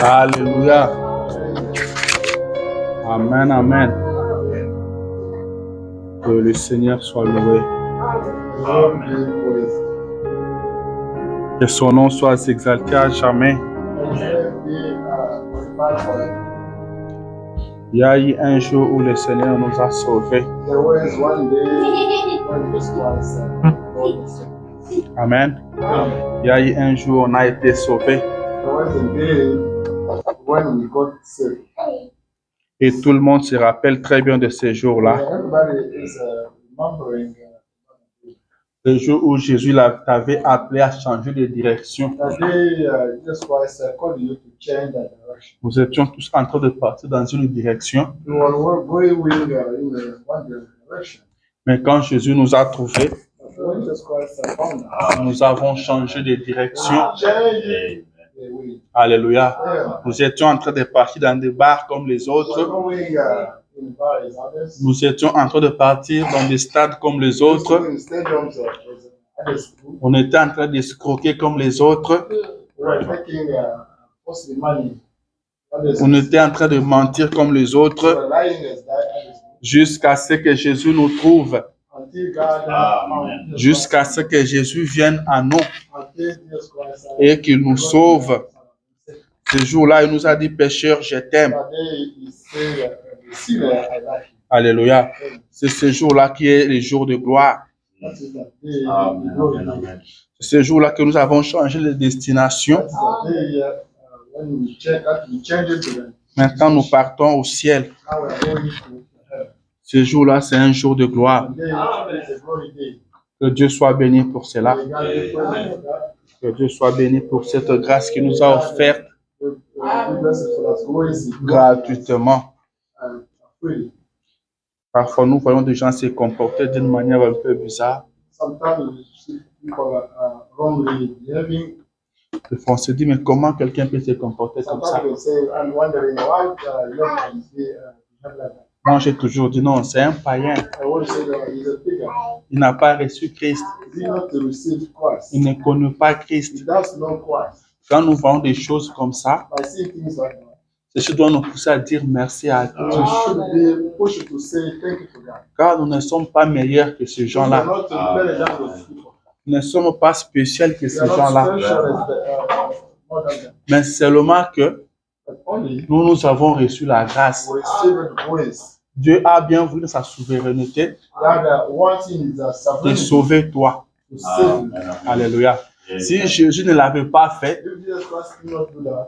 Alléluia. Amen, amen. Que le Seigneur soit loué. Que son nom soit exalté à jamais. Il y a eu un jour où le Seigneur nous a sauvés. Amen. Il y a eu un jour où on a été sauvés. Et tout le monde se rappelle très bien de ces jours-là. Le jour où Jésus t'avait appelé à changer de direction. Nous étions tous en train de partir dans une direction. Mais quand Jésus nous a trouvés, nous avons changé de direction. Alléluia. Nous étions en train de partir dans des bars comme les autres. Nous étions en train de partir dans des stades comme les autres. On était en train d'escroquer comme les autres. On était en train de mentir comme les autres. Jusqu'à ce que Jésus nous trouve. Jusqu'à ce que Jésus vienne à nous et qu'il nous sauve. Ce jour-là, il nous a dit, pécheur, je t'aime. Alléluia. C'est ce jour-là qui est le jour de gloire. C'est ce jour-là que nous avons changé de destination. Maintenant, nous partons au ciel. Ce jour-là, c'est un jour de gloire. Que Dieu soit béni pour cela. Que Dieu soit béni pour cette grâce qu'il nous a offerte gratuitement. Parfois, nous voyons des gens se comporter d'une manière un peu bizarre. Et on se dit, mais comment quelqu'un peut se comporter comme ça? Moi, j'ai toujours dit non, c'est un païen. Il n'a pas reçu Christ. Il ne connaît pas Christ. Quand nous voyons des choses comme ça, ceci doit nous pousser à dire merci à Dieu. Car nous ne sommes pas meilleurs que ces gens-là. Nous ne sommes pas spéciaux que ces gens-là. Mais seulement que nous avons reçu la grâce. Dieu a bien voulu sa souveraineté de sauver toi. Alléluia. Si Jésus ne l'avait pas fait,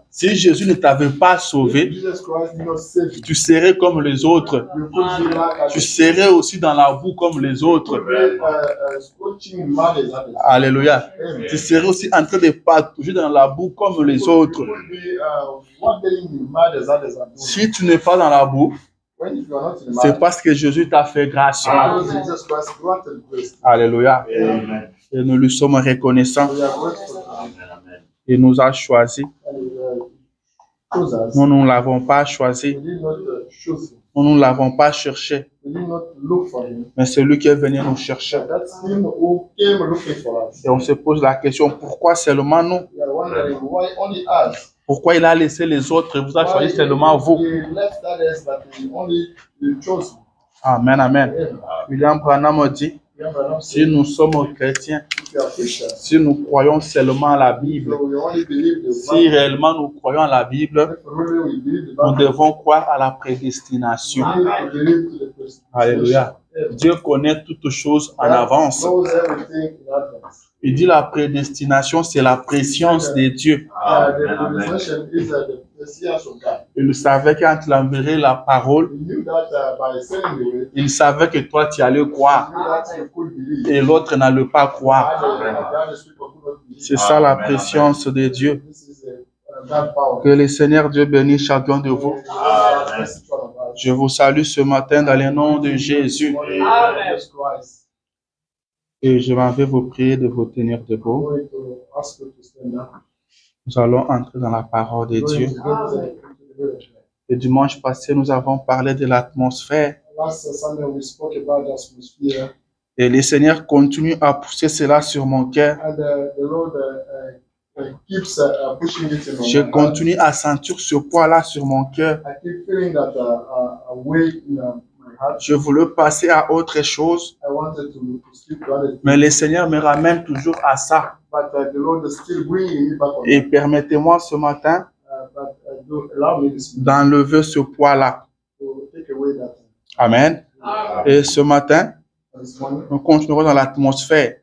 si Jésus ne t'avait pas sauvé, tu serais comme les autres. Tu serais aussi dans la boue comme les autres. Alléluia. Tu serais aussi en train de patauger dans la boue comme les autres. Si tu n'es pas dans la boue, c'est parce que Jésus t'a fait grâce. Alléluia. Et nous lui sommes reconnaissants. Il nous a choisis. Nous ne l'avons pas choisi. Nous ne l'avons pas cherché. Mais c'est lui qui est venu nous chercher. Et on se pose la question, pourquoi seulement nous? Pourquoi il a laissé les autres et vous a choisi seulement vous? Amen, amen. William Branham dit, si nous sommes chrétiens, si nous croyons seulement à la Bible, si réellement nous croyons à la Bible, nous devons croire à la prédestination. Alléluia. Dieu connaît toutes choses en avance. Il dit la prédestination, c'est la préscience de Dieu. Il savait quand il enverrait la parole, il savait que toi tu allais croire et l'autre n'allait pas croire. C'est ça la préscience de Dieu. Que le Seigneur Dieu bénisse chacun de vous. Je vous salue ce matin dans le nom de Jésus. Et je m'en vais vous prier de vous tenir debout. Nous allons entrer dans la parole de Dieu. Le dimanche passé, nous avons parlé de l'atmosphère. Et le Seigneur continue à pousser cela sur mon cœur. Je continue à sentir ce poids-là sur mon cœur. Je voulais passer à autre chose, mais le Seigneur me ramène toujours à ça. Et permettez-moi ce matin d'enlever ce poids-là. Amen. Et ce matin, nous continuerons dans l'atmosphère.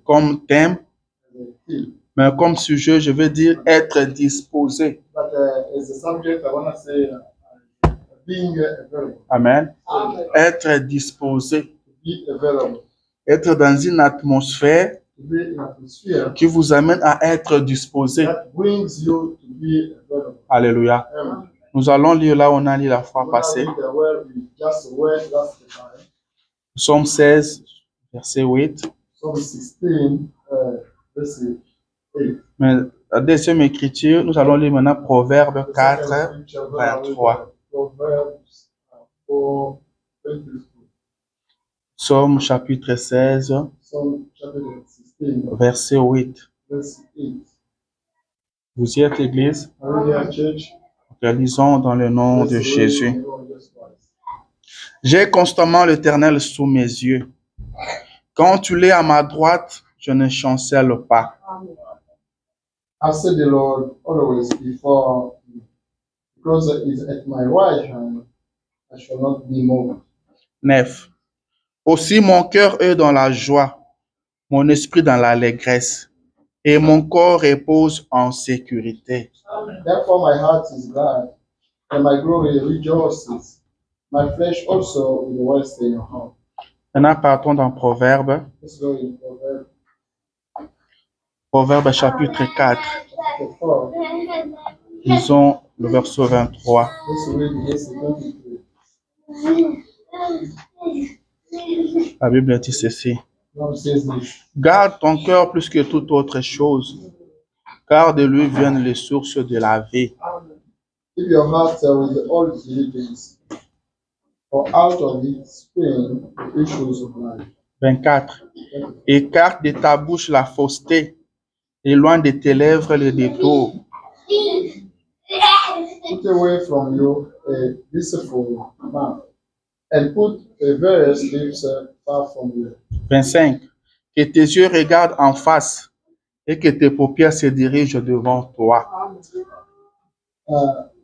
Comme thème, mais comme sujet, je veux dire être disposé. Amen. Être disposé. Être dans une atmosphère qui vous amène à être disposé. Alléluia. Nous allons lire là où on a lu la fois passée. Psaume 16, verset 8. Mais la deuxième écriture, nous allons lire maintenant Proverbe 4, 23. Psaume chapitre 16, verset 8. Vous y êtes, Église? Ok, lisons dans le nom de Jésus. J'ai constamment l'Éternel sous mes yeux. Quand tu l'es à ma droite, je ne chancelle pas. I said the Lord always before me, because he is at my right hand, I shall not be moved. 9. Aussi mon cœur est dans la joie, mon esprit dans l'allégresse, et mon corps repose en sécurité. Therefore my heart is glad, and my glory rejoices. My flesh also will rest in your heart. Maintenant partons dans Proverbe. Let's go in Proverbs. Proverbe chapitre 4. Lisons le verset 23. Let's read verse 23. La Bible dit ceci. God says this. Garde ton cœur plus que toute autre chose, car de lui viennent les sources de la vie. Keep your heart with all diligence, for out of it spring the issues of life. 24. Écarte de ta bouche la fausseté, éloigne de tes lèvres les détours. Put away from you a deceitful mouth, and put perverse lips far from you. 25. Que tes yeux regardent en face et que tes paupières se dirigent devant toi.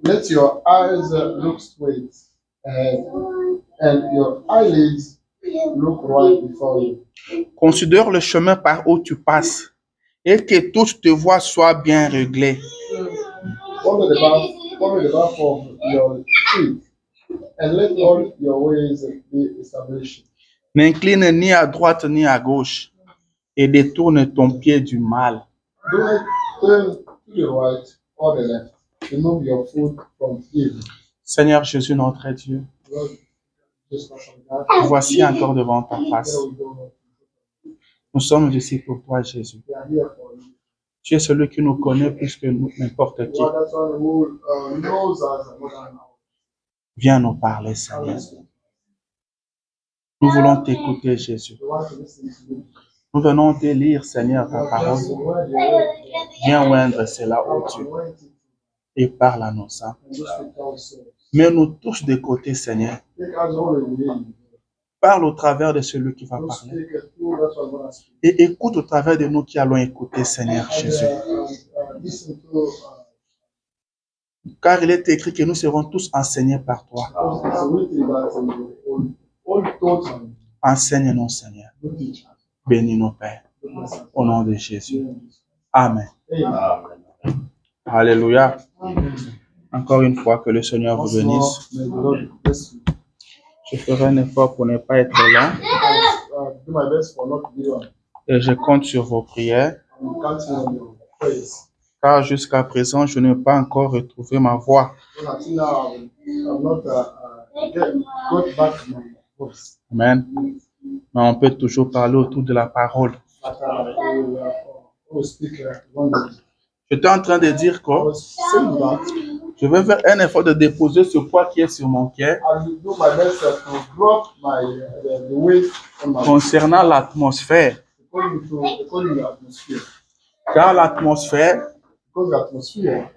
Let your eyes look straight, and your eyelids look right before you. Considère le chemin par où tu passes et que toutes tes voies soient bien réglées. Follow the path of your feet, and let all your ways be established. N'incline ni à droite ni à gauche et détourne ton pied du mal. Do not turn to the right or the left. Remove your foot from evil. Seigneur Jésus, notre Dieu, Lord, just like that. voici encore devant ta face. Here we go. Nous sommes ici pour toi, Jésus. We are here for you. Tu es celui qui nous connaît plus que n'importe qui. You are that one who knows us more than ours. Viens nous parler, Seigneur. Nous voulons t'écouter, Jésus. We want to listen to you. Nous venons te lire, Seigneur, ta parole. Just word your word. Viens oindre cela, ô Dieu, et parle à nos âmes. And just speak our souls. Mais nous touche de côté, Seigneur. Take us all the way. Parle au travers de celui qui va Don't parler. speak through that one going to speak. Et écoute au travers de nous qui allons écouter, Seigneur Jésus. Listen to Car il est écrit que nous serons tous enseignés par toi. it's written that all thoughts and Enseigne-nous, Seigneur. good teachers. Bénis nos pères. Au nom de Jésus. Amen. Amen. Alléluia. Encore une fois, que le Seigneur vous bénisse. May the Lord bless you. Je ferai un effort pour ne pas être lent Do my best for not to be on. et je compte sur vos prières, I'm counting on your prayers. car jusqu'à présent, je n'ai pas encore retrouvé ma voix. Because until now, I've not got back my voice. Amen. Mais on peut toujours parler autour de la parole. But I will speak one day. J'étais en train de dire I que was saying that je vais faire un effort de déposer ce poids qui est sur mon cœur I will do my best to drop the weight on my concernant l'atmosphère. according to atmosphere. Car l'atmosphère, Because the atmosphere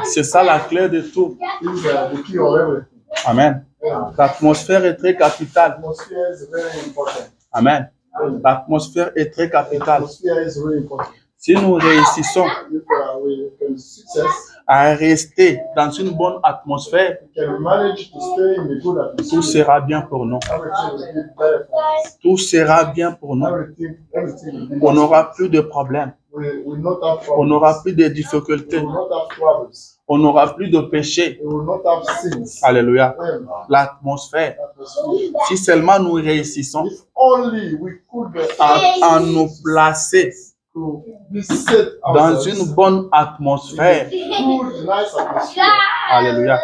c'est ça la clé de tout. is the key of everything. Amen. Yeah. L'atmosphère est très capitale. Atmosphere is very important. Amen. L'atmosphère est très capitale. Atmosphere is very important. Si nous réussissons If we can success, à rester dans une bonne atmosphère, we can manage to stay in a good tout atmosphere. sera bien pour nous. Everything will be better for us. Tout sera bien pour nous. Everything will be On n'aura plus de problèmes. We will not have On problems. n'aura plus de We difficultés. will not have troubles. On n'aura plus de péchés. We will not have sins. Alléluia. Amen. L'atmosphère. Atmosphere. Si seulement nous réussissons If only we could à nous placer to be set dans ourselves une bonne atmosphère. good, nice atmosphere. Alléluia.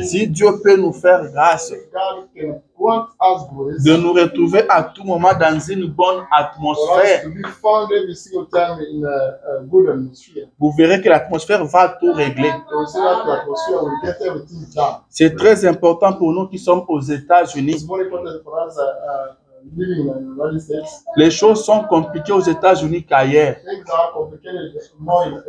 Si Dieu peut nous faire grâce God can grant us grace de nous retrouver à tout moment dans une bonne for us atmosphère, to be found every single time in a good atmosphere. vous verrez que l'atmosphère va tout régler. So we see that the atmosphere will get everything done. C'est très important pour nous qui sommes aux It's États-Unis. more important for us living in the United States. Les choses sont compliquées aux États-Unis qu'ailleurs. Things are complicated more in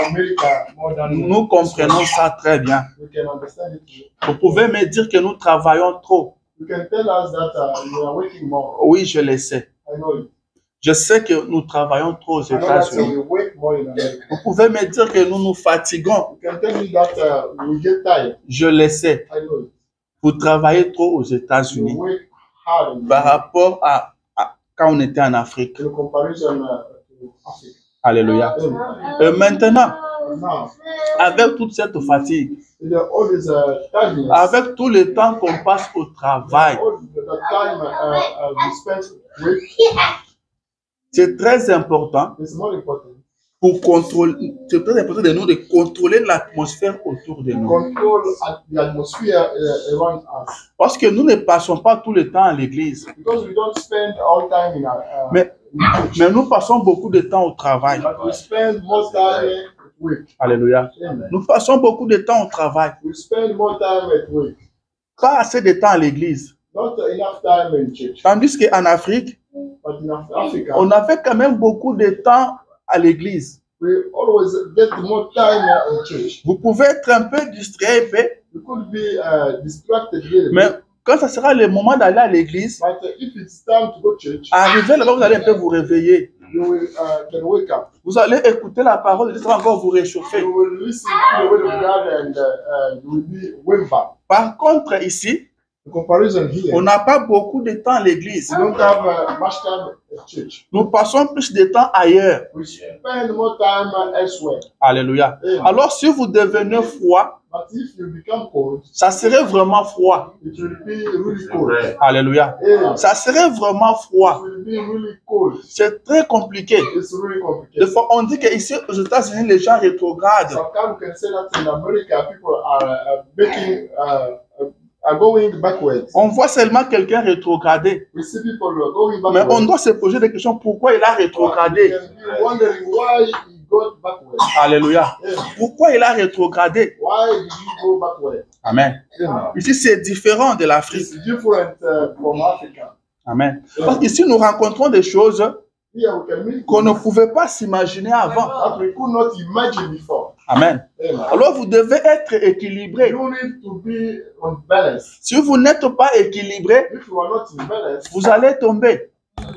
America more than Nous comprenons ça très bien. we can understand it. Vous pouvez me dire que nous travaillons trop. You can tell us that we are working more. Oui, je le sais. I know it. Je sais que nous travaillons trop aux I know that États-Unis. we work more in America. Vous pouvez me dire que nous nous fatiguons. You can tell me that we get tired. Je le sais. I know it. Vous travaillez trop aux We États-Unis work hard in par rapport à quand on était en Afrique. in comparison to Africa. Alléluia. Amen. Et maintenant, Now, avec toute cette fatigue, there are all these tiredness, avec tout le temps qu'on passe au travail, all the time we spend with, c'est très important it's more important. pour contrôler, c'est très important de nous de contrôler l'atmosphère autour de nous. Control the atmosphere around us. Parce que nous ne passons pas tout le temps à l'église, Because we don't spend all time in mais, mais nous passons beaucoup de temps au travail. but we spend more time at work. Alléluia. Amen. Nous passons beaucoup de temps au travail, We spend more time at work. pas assez de temps à l'église. Not enough time in church. Tandis qu'en Afrique, But in Africa, on avait quand même beaucoup de temps à l'église. we always get more time in church. Vous pouvez être un peu distrait, We could be distracted here. mais quand ça sera le moment d'aller à l'église, But if it's time to go to church, arrivé là-bas, vous allez un peu vous réveiller. you will can wake up. Vous allez écouter la parole de Dieu, ça va encore vous réchauffer. You will listen to the word of God and you will be warmed up. Par contre, ici, The comparison here, on n'a pas beaucoup de temps à l'église. we don't have much time at church. Nous passons plus de temps ailleurs. We spend more time elsewhere. Alléluia. Alors, si vous devenez froid, But if you become cold, ça serait vraiment froid. it will be really cold. Alléluia. Yeah. Ça serait vraiment It froid. will be really cold. C'est très compliqué. It's really Des complicated. fois, on dit qu'ici, aux États-Unis, les gens rétrogradent. Sometimes we can say that in America, people are going backwards. On voit seulement quelqu'un rétrograder. We see people who are going Mais on backwards. doit se poser des questions. Pourquoi il a You rétrogradé? can be wondering why he got backwards. Alléluia. Yeah. Pourquoi il a rétrogradé? Why did he go backwards? Amen. Yeah. Ici, c'est différent de l'Afrique. It's different from Africa. Amen. Parce qu'ici, nous rencontrons des choses Here we can meet qu'on ne pouvait pas s'imaginer avant. that we could not imagine before. Amen. Amen. Alors, vous devez être équilibré. You need to be on balance. Si vous n'êtes pas équilibré, If you are not in balance, vous allez tomber.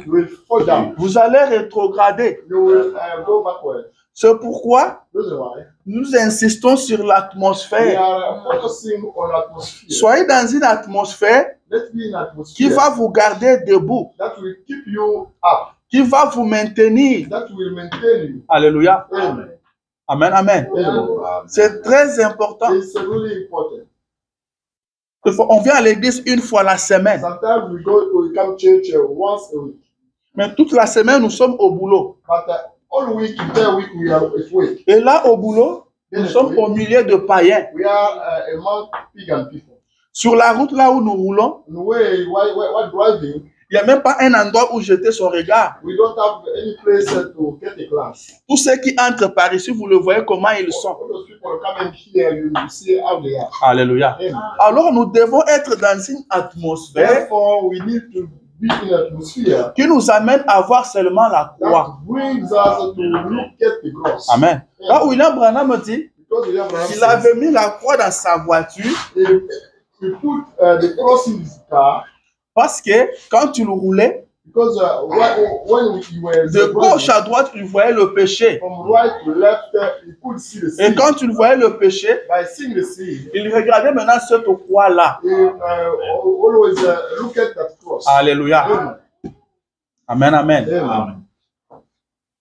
you will fall down. Vous allez rétrograder. You will go backward. C'est pourquoi That's why nous insistons sur we l'atmosphère. are focusing on atmosphere. Soyez dans une atmosphère Let's be in qui atmosphere va vous garder debout, that will keep you up, qui va vous maintenir. that will maintain you. Alléluia. Amen. Amen, amen. Amen. C'est très important. It's really important. Des fois, on vient à l'église une fois la semaine, Sometimes we come to church once a week, mais toute la semaine, nous sommes au boulot. but all week, entire week, we are at work. Et là, au boulot, nous sommes au milieu de païens. We are among pagan people. Sur la route là où nous roulons, In the way, while driving, il n'y a même pas un endroit où jeter son regard. we don't have any place to get a glass. Tous ceux qui entrent par ici, vous le voyez comment ils sont. All those people coming here, you see how they are. Alléluia. Amen. Alors nous devons être dans une atmosphère Therefore, we need to be in an atmosphere qui nous amène à voir seulement la that croix. brings us to look at the cross. Amen. Quand William Branham dit Because William Branham qu'il says, avait mis la croix dans sa voiture he put the cross in his car parce que quand tu le roulais, because when you were de gauche à droite, tu voyais le péché. from right to left, you could see the Et sin. quand tu voyais le péché, By seeing the sin, il regardait maintenant cette croix-là. you always look at that cross. Alléluia. Amen. Amen, amen. Amen.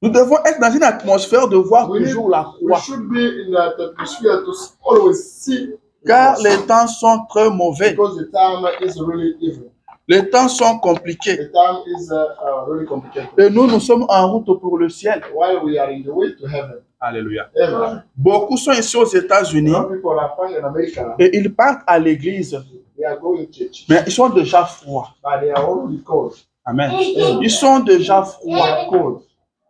Nous devons être dans une atmosphère de voir toujours la We croix. should be in that atmosphere to always see the Car cross. les temps sont très mauvais. Because the time is really evil. Les temps sont compliqués. The time is really complicated. Et nous sommes en route pour le ciel. While we are in the way to heaven. Alléluia. Amen. Beaucoup sont ici aux États-Unis Some people are found in America. et ils partent à l'église, They are going to church. mais ils sont déjà froids. But they are already cold. Amen. Ils sont déjà They froids. are cold.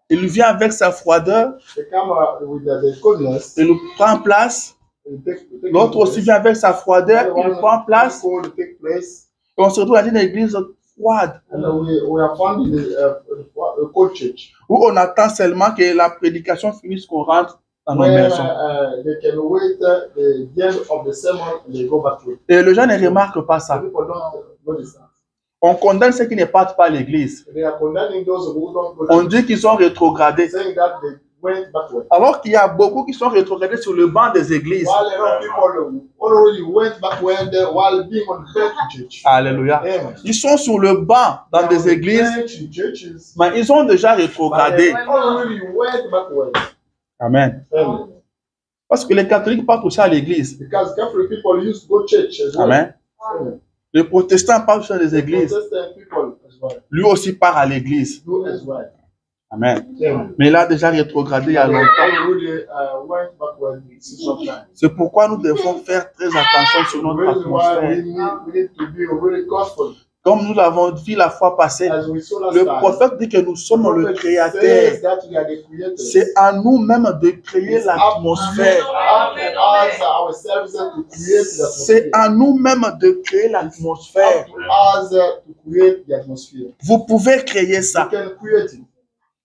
Il vient avec sa froideur, They come with the coldness. il prend place. They take L'autre aussi vient avec sa froideur, il prend place. Cold take place. Et on se retrouve dans une église froide And we are found in a cold church. où on attend seulement que la prédication finisse, qu'on rentre dans nos Where maisons. they can wait the end of the sermon and they go back to it. Et les gens ne remarquent pas ça. People don't notice that. On condamne ceux qui ne partent pas à l'église. They are condemning those who don't go On to dit qu'ils sont rétrogradés. saying that they went backward. Alors qu'il y a beaucoup qui sont rétrogradés sur le banc des églises. While a lot of people already went backward while being on the bench in church. Alléluia. Amen. Ils sont sur le banc dans des églises, Bench in churches, mais ils ont déjà but rétrogradé. they already went backward. Amen. Amen. Parce que les catholiques partent aussi à l'église. Because Catholic people used to go to church as well. Amen. Amen. Les protestants partent aussi des églises. Protestant people as well. Lui aussi part à l'église. Do as well. Amen. Amen. Mais il a déjà rétrogradé il y a longtemps. Already went backward since some time. C'est pourquoi nous devons faire très attention sur The notre reason why atmosphère. we need to be really careful. Comme nous l'avons dit la fois passée, As we saw last le time, prophète dit que nous sommes the le prophet créateur. says that we are the creators. C'est à nous-mêmes de créer l'atmosphère. Up to us ourselves to create the C'est atmosphere. à nous-mêmes de créer l'atmosphère. Up to us to create the atmosphere. Vous pouvez créer You ça. can create it.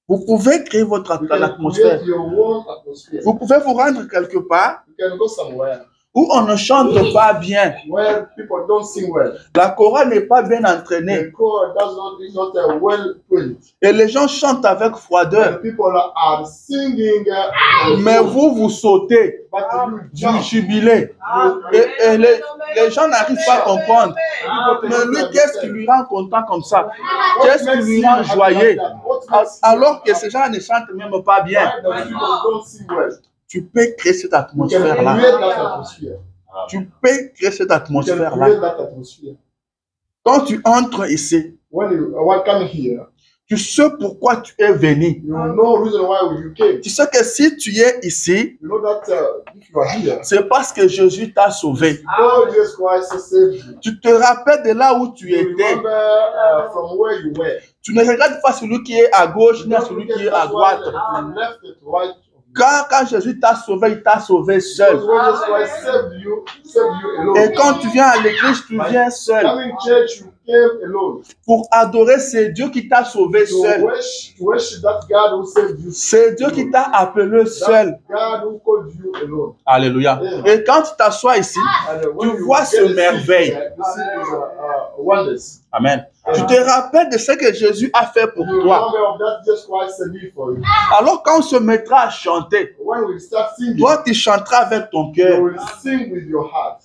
Vous pouvez créer votre You can atmosphère. create your own atmosphere. Vous pouvez vous rendre quelque part You can go somewhere où on ne chante pas bien. where people don't sing well. La chorale n'est pas bien entraînée. The chord is not well trained. Et les gens chantent avec froideur. And people are singing, Mais vous sautez but you du jump. jubilé. Et les gens n'arrivent pas à comprendre. Mais lui, qu'est-ce qui lui rend content comme ça? Qu'est-ce qui lui rend joyeux? Alors que ces gens ne chantent même pas bien. Why the people don't sing well? Tu peux créer cette You can atmosphère-là. create that atmosphere. Tu peux créer cette You can atmosphère-là. create that atmosphere. Quand tu entres ici, When you come here, tu sais pourquoi tu es venu. you know reason why you came. Tu sais que si tu es ici, You know that if you are here, c'est parce que Jésus t'a sauvé. God Jesus Christ saved you. Tu te rappelles de là où tu You étais. remember from where you were. Tu ne regardes pas celui qui est à gauche ni Don't celui forget qui est à that droite. one to left and to right. Quand Jésus t'a sauvé, il t'a sauvé seul. Because when Jesus Christ saved you alone. Et quand tu viens à l'église, tu viens seul. Coming church, you came alone. Pour adorer, c'est Dieu qui t'a sauvé To seul. worship that God who saved you. C'est Dieu qui t'a appelé seul. That God who called you alone. Alléluia. Amen. Et quand tu t'assois ici, And when tu you vois get ce to see merveille. you see these wonders. Amen. Tu te rappelles de ce que Jésus a fait pour You toi. remember of that Jesus Christ did for you. Alors quand on se mettra à chanter, When we start singing, toi tu chanteras avec ton you cœur. will sing with your heart.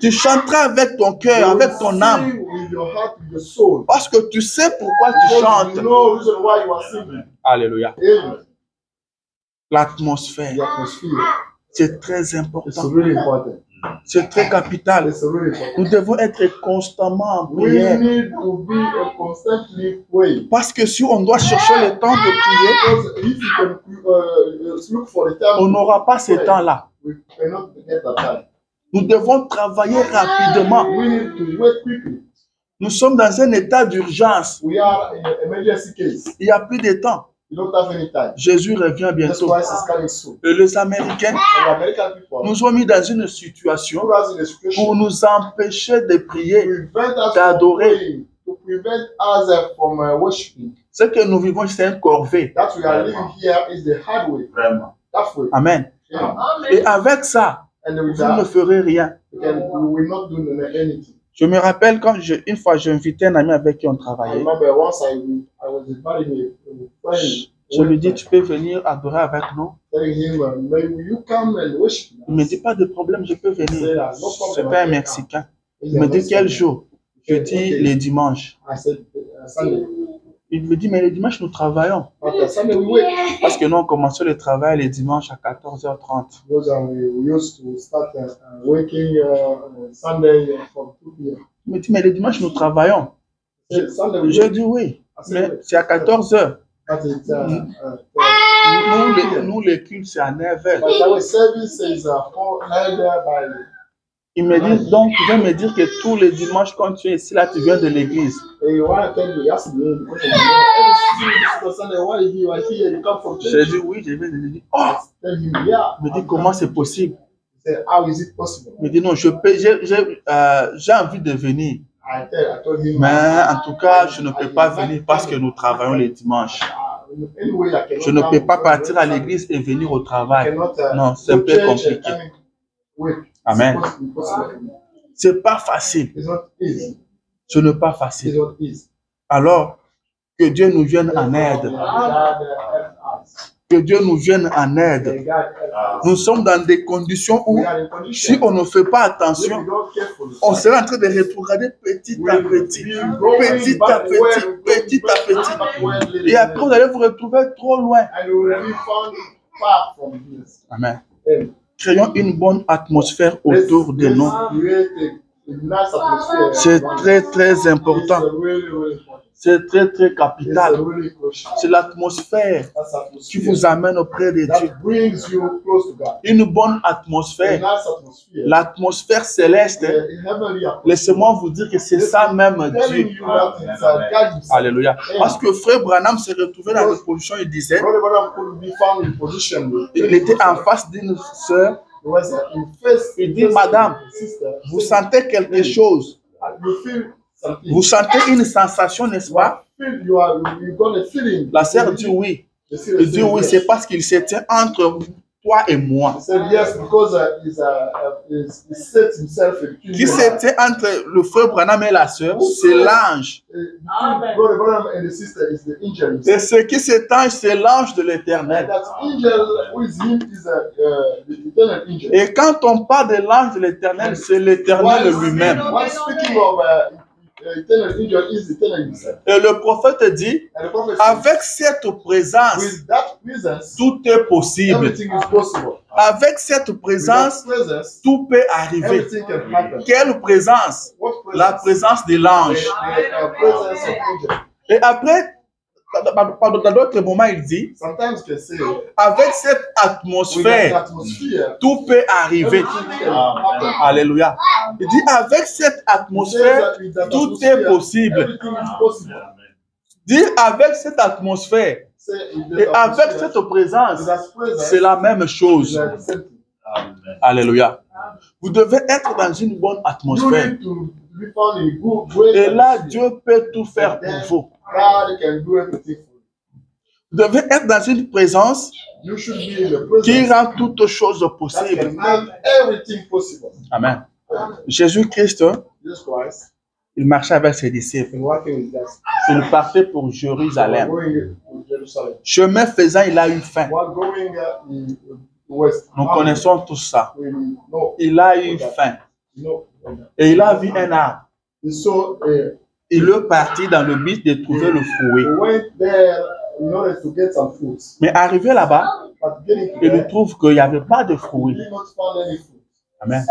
Tu chanteras avec ton cœur, You will avec ton âme. sing with your heart, with your soul. Parce que tu sais pourquoi tu Because chantes. you know reason why you are singing. Alléluia. Amen. L'atmosphère, The atmosphere c'est très is important. really important. C'est très capital. It's really important. Nous devons être constamment en We prière. need to be constantly praying. Parce que si on doit chercher le temps de prier, Because if you can look for the time, on n'aura pas ce temps-là. we cannot get that time. Nous devons travailler rapidement. We need to work quickly. Nous sommes dans un état d'urgence. We are in an emergency case. Il n'y a plus de temps. You don't have any time. Jésus revient That's bientôt. why it's coming soon. Et les Américains The American people nous ont mis dans une situation put us in a situation pour nous empêcher de prier, to prevent us from d'adorer. praying, to prevent us from worshiping. Ce que nous vivons, c'est un corvée. That we are living here is the hard way. Vraiment. That way. Amen. Yeah. Et avec ça, And vous with ne that, ferez rien. we will not do anything. Je me rappelle quand une fois j'ai invité un ami avec qui on I travaillait. remember once I was inviting a friend. Je lui dis, tu peux venir adorer avec nous? Telling him, will you come and worship? Il me dit, pas de problème, je peux venir. No C'est problem. pas un Mexicain. Il me dit, quel jour? Je dis, les dimanches. I said, Sunday. Il me dit, mais les dimanches, nous travaillons. But Sunday we wait. Parce que nous, on commençait le travail les dimanches à 14h30. Because we used to start working Sunday from 2 p.m. Il me dit, mais les dimanches, nous travaillons. Sunday we Je wait. dis oui, mais c'est à 14h. But it's, Nous, les cultes, c'est à 9h. but our service is held by. Il me dit, donc, tu viens me dire que tous les dimanches, quand tu es ici, là, tu viens de l'église. You want to tell me, yes, every Sunday, why you are here? You come from Je church. dis oui, je viens de l'église. Oh! Tell him, yeah. Il me dit, comment c'est possible? He said, how is it possible? Il me dit, non, j'ai envie de venir. I told him, Mais en tout cas, je ne peux pas venir parce que nous travaillons les dimanches. anyway, I cannot Je ne peux come pas to partir à Sunday. l'église et venir au I travail. cannot, Non, c'est un go peu church and compliqué. come and work. Amen. It's supposed to be possible. C'est pas facile. It's not easy. Ce n'est pas It's facile. not easy. Alors, que Dieu nous vienne en aide. God help us. Que Dieu nous vienne en aide. May God help us. Nous sommes dans des conditions où, We are in condition. si on ne fait pas If attention, we don't careful, on sera en train de rétrograder petit à petit. Petit à petit, petit à petit. Et après, vous allez vous retrouver trop loin. and we will be found far from this. Amen. And Créons une bonne atmosphère autour de nous. create a nice atmosphere. C'est très, très important. It's really, really important. C'est très, très It's capital. really crucial. C'est l'atmosphère That's qui atmosphere vous amène auprès de Dieu. that brings you close to God. Une bonne A atmosphère. nice atmosphere. L'atmosphère céleste. A heavenly atmosphere. Laissez-moi vous dire que c'est ça même Telling Dieu. you that it's God himself. Alléluia. Parce que frère Branham s'est retrouvé dans une position, il disait, Brother Branham could be found in position. il était en face d'une sœur. He was in face. Il dit, Madame, vous sentez quelque chose. You feel something. Vous sentez une sensation, n'est-ce pas? You got a feeling. La sœur dit oui. You see, Il dit oui, c'est parce qu'il se tient entre toi et moi. He said yes because he set himself in Qui se tient entre le frère Branham et la sœur, c'est l'ange. Brother Branham and the sister is the angel. Et ce qui s'étanche, c'est l'ange de And l'Éternel. that angel who is him is the eternal angel. Et quand on parle de l'ange de l'Éternel, c'est l'Éternel lui-même. While speaking of eternal angel is eternal himself. Et le prophète dit, And the prophet says, avec cette présence, with that presence, tout est possible. everything is possible. Avec cette With présence, that presence, tout peut arriver. everything can happen. Quelle présence? What La presence? présence de l'ange. The presence of angel. Et après, dans d'autres moments, il dit, Sometimes you can say, avec cette with that atmosphère, atmosphere, tout peut arriver. everything can happen. Alléluia. Il dit, avec cette atmosphère, tout est possible. Everything is possible. Dit, avec cette atmosphère Say, in et that avec atmosphere, cette présence, in that presence, c'est la même chose. it's the same thing. Alléluia. Vous devez être dans une bonne You atmosphère. need to be found in good, great Et là, atmosphere. Dieu peut tout faire pour vous. God can do everything for you. Vous devez être dans une présence You should be in the qui presence rend toutes choses that possibles. can make everything possible. Amen. Jésus-Christ, Jesus Christ il marchait avec ses disciples. been working with us. Il partait pour Jérusalem. Going to Jerusalem. Chemin faisant, il a eu faim. While going in west, Nous connaissons tout ça. we know, Il a eu faim. you know, Et il a vu un arbre. he saw Il est parti dans le but de trouver le fruit. he went there in order to get some food. Mais arrivé là-bas, But getting il there, trouve qu'il n'y avait pas de he fruits. did not find any food. Amen.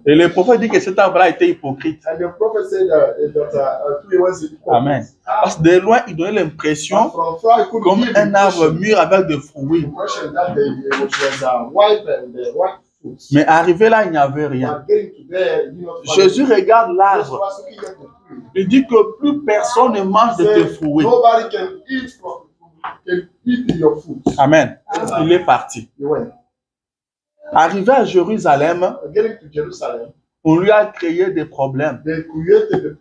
Et le prophète dit que cet arbre-là était hypocrite. And the prophet said that he was hypocrite. Amen. Parce que de loin, il donnait And l'impression from far, he could comme give un arbre impression- mûr avec des fruits. impression that it was white and white fruits. Mais arrivé là, il n'y avait rien. But getting to there, he did not find Jésus any. regarde Jesus l'arbre. was looking at the tree. Il dit que plus personne ne mange de tes Said, fruits. nobody can eat your food. Amen. Il est parti. He went. Arrivé à Jérusalem, Getting to Jerusalem, on lui a créé des problèmes. they created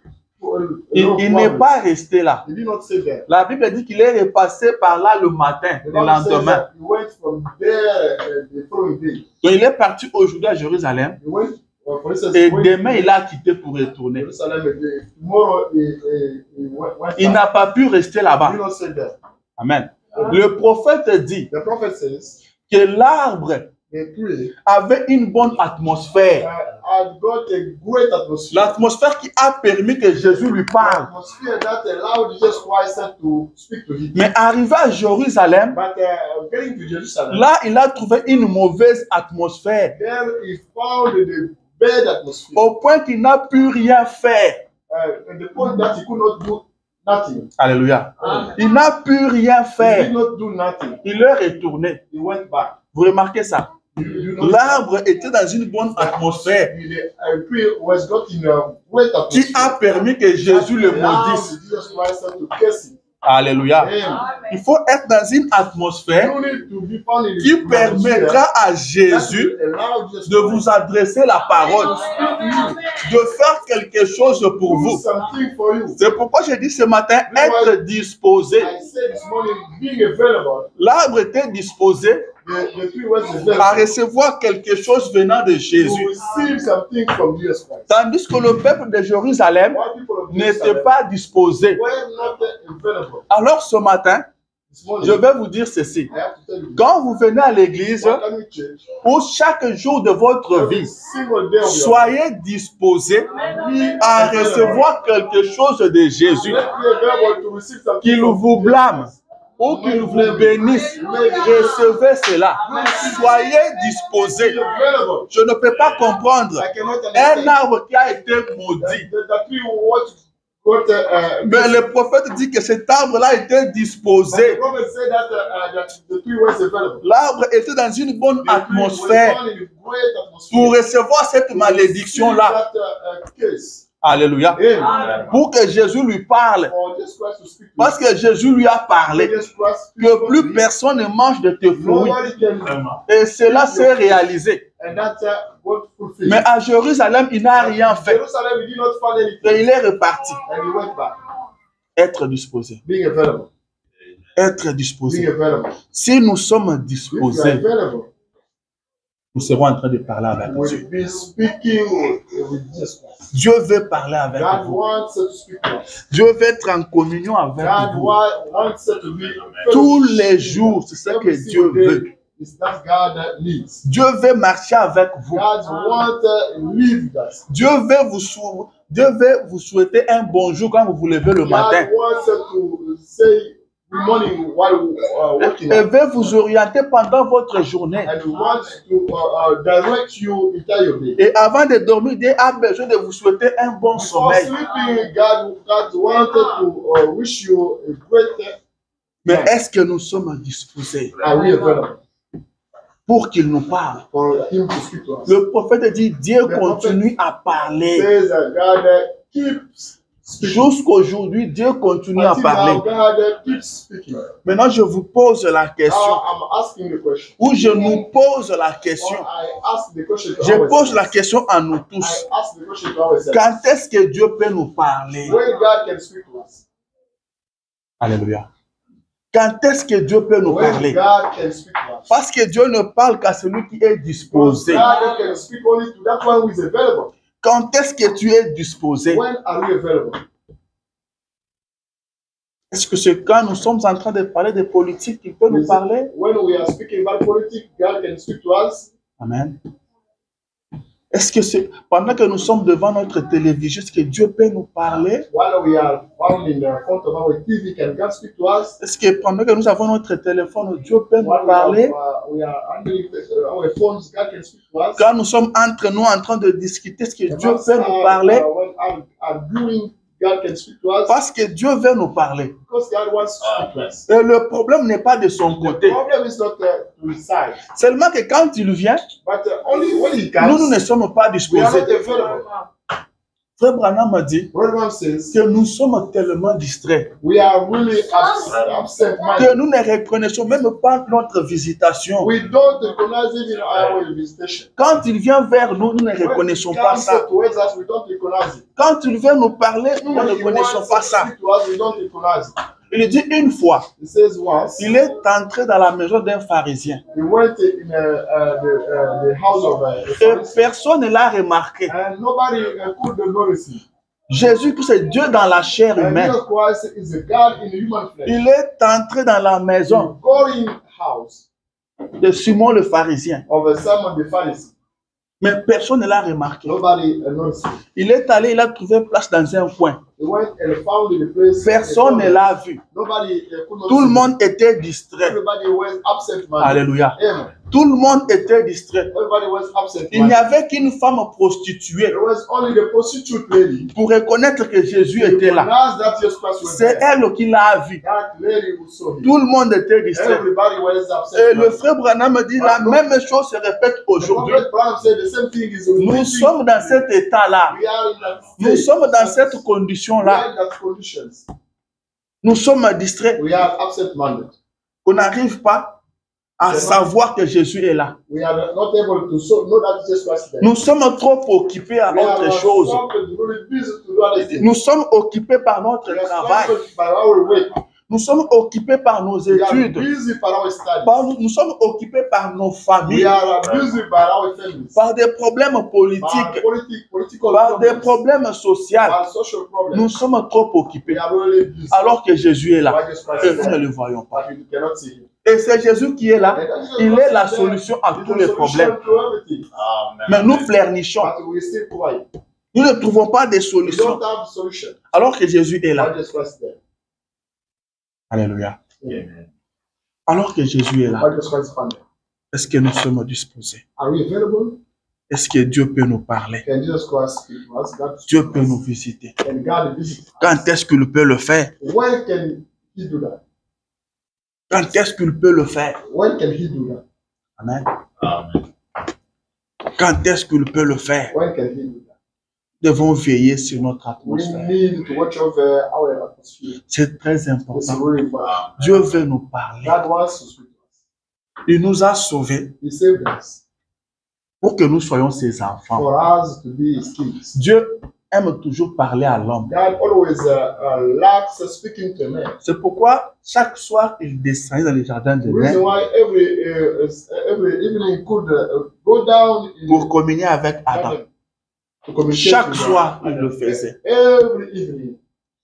Il n'est pas resté là. He did not stay there. La Bible dit qu'il est repassé par là le matin, The le Bible says lendemain. that he went from there the following day. Donc il est parti aujourd'hui à Jérusalem He went, for instance, et he went demain to il a quitté pour retourner. Jerusalem again. Tomorrow he went Il back. n'a pas pu rester He là-bas. did not stay there. Amen. Le prophète dit The prophet says que l'arbre the tree avait une bonne atmosphère. had got a great atmosphere. L'atmosphère qui a permis que Jésus lui parle. Atmosphere that allowed Jesus Christ to speak to him. Mais arrivé à Jérusalem, But getting to Jerusalem, là il a trouvé une mauvaise atmosphère. there he found the bad atmosphere. Au point qu'il n'a pu rien faire. At the point that he could not do nothing. Alléluia. Amen. Il n'a pu rien He did faire. not do nothing. Il est retourné. He went back. Vous remarquez ça? You know, L'arbre était dans une bonne atmosphère the tree was got in a great qui atmosphere. a permis que Jésus le Allowed maudisse. Jesus Christ to curse him. Alléluia. Amen. Il faut être dans une atmosphère You need to be found in qui the atmosphere permettra à that Jésus will allow Jesus de vous adresser la parole, de faire quelque chose pour do vous. something for you. C'est pourquoi j'ai dit ce matin, être disposé. I said this morning, being available, L'arbre était disposé the tree was à available recevoir quelque chose venant de to Jésus. receive something from Jesus Christ. Tandis que le peuple de Jérusalem While people of n'était Jerusalem pas disposé. were not available. Alors ce matin, This morning, je vais vous dire ceci. I have to tell you, Quand vous venez à l'église, welcome to church. pour chaque jour de votre Every vie, single day of your life, soyez disposés à recevoir quelque chose de Jésus. let's be available to receive something Qu'il from vous Jesus blâme Christ. ou qu'il vous bénisse. Recevez cela. Soyez disposés. Be available. Je ne peux pas comprendre I cannot un understand arbre qui a été maudit. that tree what Mais le prophète dit que cet arbre-là était the disposé. prophet said that the tree was available. L'arbre était dans une bonne The tree was atmosphère found in a great atmosphere. pour recevoir cette malédiction-là. That, case. Alléluia. Amen. Pour que Jésus lui parle. For Jesus Christ to speak to Parce que Jésus lui a parlé. Jesus Christ speak Que to plus you. personne ne mange de tes fruits. Nobody can. Et cela s'est réalisé. And that's what fulfilled. Mais à Jérusalem, il n'a rien fait. Jerusalem, he did not find anything. Et il est reparti. And he went back. Être disposé. Being available. Être Being disposé. available. Si nous sommes If you are disposés, available, nous serons en train de parler avec we'll Dieu. be speaking with Jesus Christ. Dieu veut parler avec God vous. wants us to speak to us. Dieu veut être en communion avec God vous. wants us to be Tous les jours, c'est ce que Dieu veut. It's that God that leads. Dieu veut marcher avec vous. God wants to live with us. Dieu veut vous souhaiter un bonjour quand vous vous levez le matin. God wants us to say good morning while waking Et up. veut vous orienter pendant votre journée. And He wants to direct you into your day. Et avant de dormir, Dieu a besoin de vous souhaiter un bon Before sommeil. sleeping, God wanted to wish you a great Mais est-ce que nous sommes disposés are we available pour qu'il nous parle? for Him to speak to us. Le prophète dit, Dieu continue à parler. Says that God keeps speaking. Jusqu'aujourd'hui, Dieu continue à Until now, parler. God keeps speaking. Maintenant, je vous pose la question, Now I'm asking the question. ou je nous pose la question. Or I ask the question to Je pose ourselves. la question à nous tous. I ask the question to ourselves. Quand est-ce que Dieu peut nous parler? When God can speak to us. Alléluia. Quand est-ce que Dieu peut nous When parler? God can speak to us. Parce que Dieu ne parle qu'à celui qui est Because disposé. God can speak only to that one who is available. Quand est-ce que tu es disposé? When are we available? Est-ce que c'est quand nous sommes en train de parler de politique qu'il peut nous Is it parler? when we are speaking about politics, God can speak to us. Amen. Est-ce que c'est pendant que nous sommes devant notre télévision, est-ce que Dieu peut nous parler? While we are found in front of our TV, can God speak to us? Est-ce que pendant que nous avons notre téléphone, Dieu peut nous While parler? we are handling our phones, God can speak to us. Quand nous sommes entre nous en train de discuter, est-ce que Dieu peut nous parler? When arguing, God can speak to us. Parce que Dieu veut nous parler. Because God wants to speak to us. Et le problème n'est pas de son The côté. problem is not to his side, Seulement que quand il vient, but only when he nous comes, ne sommes pas we are disposés. not available. Frère Branham m'a dit Brother Branham says, que nous sommes tellement distraits we are really upset que minded. nous ne reconnaissons même pas notre visitation. We don't recognize even our visitation. Quand il vient vers nous, nous ne reconnaissons pas ça. Towards us, we don't recognize it. Quand il vient nous parler, nous ne reconnaissons pas ça. We don't recognize it. Il dit une fois, He says once, il est entré dans la maison d'un pharisien. he went in the house of a Et Pharisee, personne ne l'a remarqué. and nobody could notice him. Jésus, c'est Dieu dans la chair And humaine. Jesus Christ is a God in human flesh. Il est entré dans la maison Going house de Simon le pharisien. of Simon the Pharisee. Mais personne ne l'a remarqué. Nobody noticed him. Il est allé, il a trouvé place dans un coin. He went and found the place. Personne ne l'a vu. Nobody could not Tout le see him. monde était distrait. Everybody was absent-minded. Alléluia. Amen. Tout le monde était distrait. Everybody was absent-minded. Il n'y avait qu'une femme prostituée There was only the prostitute lady. pour reconnaître que Jésus était là. That Jesus Christ was C'est there. elle qui l'a vu. That lady who saw him. Tout le monde était distrait. Everybody was Et le absent-minded. frère Branham me dit la même chose se répète The aujourd'hui. prophet Branham said the same thing is Nous repeating. sommes dans cet état-là. We are in that Nous state. sommes dans cette We are condition-là. in that conditions. Nous sommes distraits. We are absent-minded. On n'arrive pas à savoir que Jésus est là. We are not able to know that Jesus Christ is there. Nous sommes trop occupés à We are autre chose. really busy to do other things. Nous sommes occupés par notre We are travail. surrounded by our work. Nous sommes occupés par nos We are études. busy by our studies. Nous sommes occupés par nos We familles. are busy by our families. Par des problèmes By politiques. political Par des problems. problèmes sociaux. By social problems. Nous sommes trop occupés. We are really busy. Alors que Jésus est là. Why Jesus Christ Et is nous ne there, le voyons pas. but we cannot see him. Et c'est Jésus qui est là. And that Jesus Il Christ est la is there. solution à He's tous the les solution problèmes. to everything. Mais nous pleurnichons. But we still quiet. Nous ne trouvons pas de We solution. don't have solution. Alors que Jésus est là. Why Jesus Christ is there? Alléluia. Amen. Alors que Jésus est là. Why Jesus Christ is found there? Est-ce que nous sommes disposés? Are we available? Est-ce que Dieu peut nous parler? Can Jesus Christ speak to us? God Dieu speak peut to us. nous visiter. Can God visit us? Quand est-ce qu'il peut le faire? When can he do that? Quand est-ce qu'il peut le faire? When can he do that? Amen. Quand est-ce qu'il peut le faire? When can he do that? Nous devons veiller sur notre We atmosphère. need to watch over our atmosphere. C'est très It's important. really important. Dieu veut nous parler. God wants to speak to us. Il nous a sauvés He saved us pour que nous soyons ses enfants. for us to be his kids. Dieu aime toujours parler à l'homme. God always likes speaking to men. C'est pourquoi chaque soir, il descendait dans les jardins de The reason Dieu why every evening he could go down in pour communier avec the Adam. garden to communicate Chaque with soir, God. il le faisait. Every evening.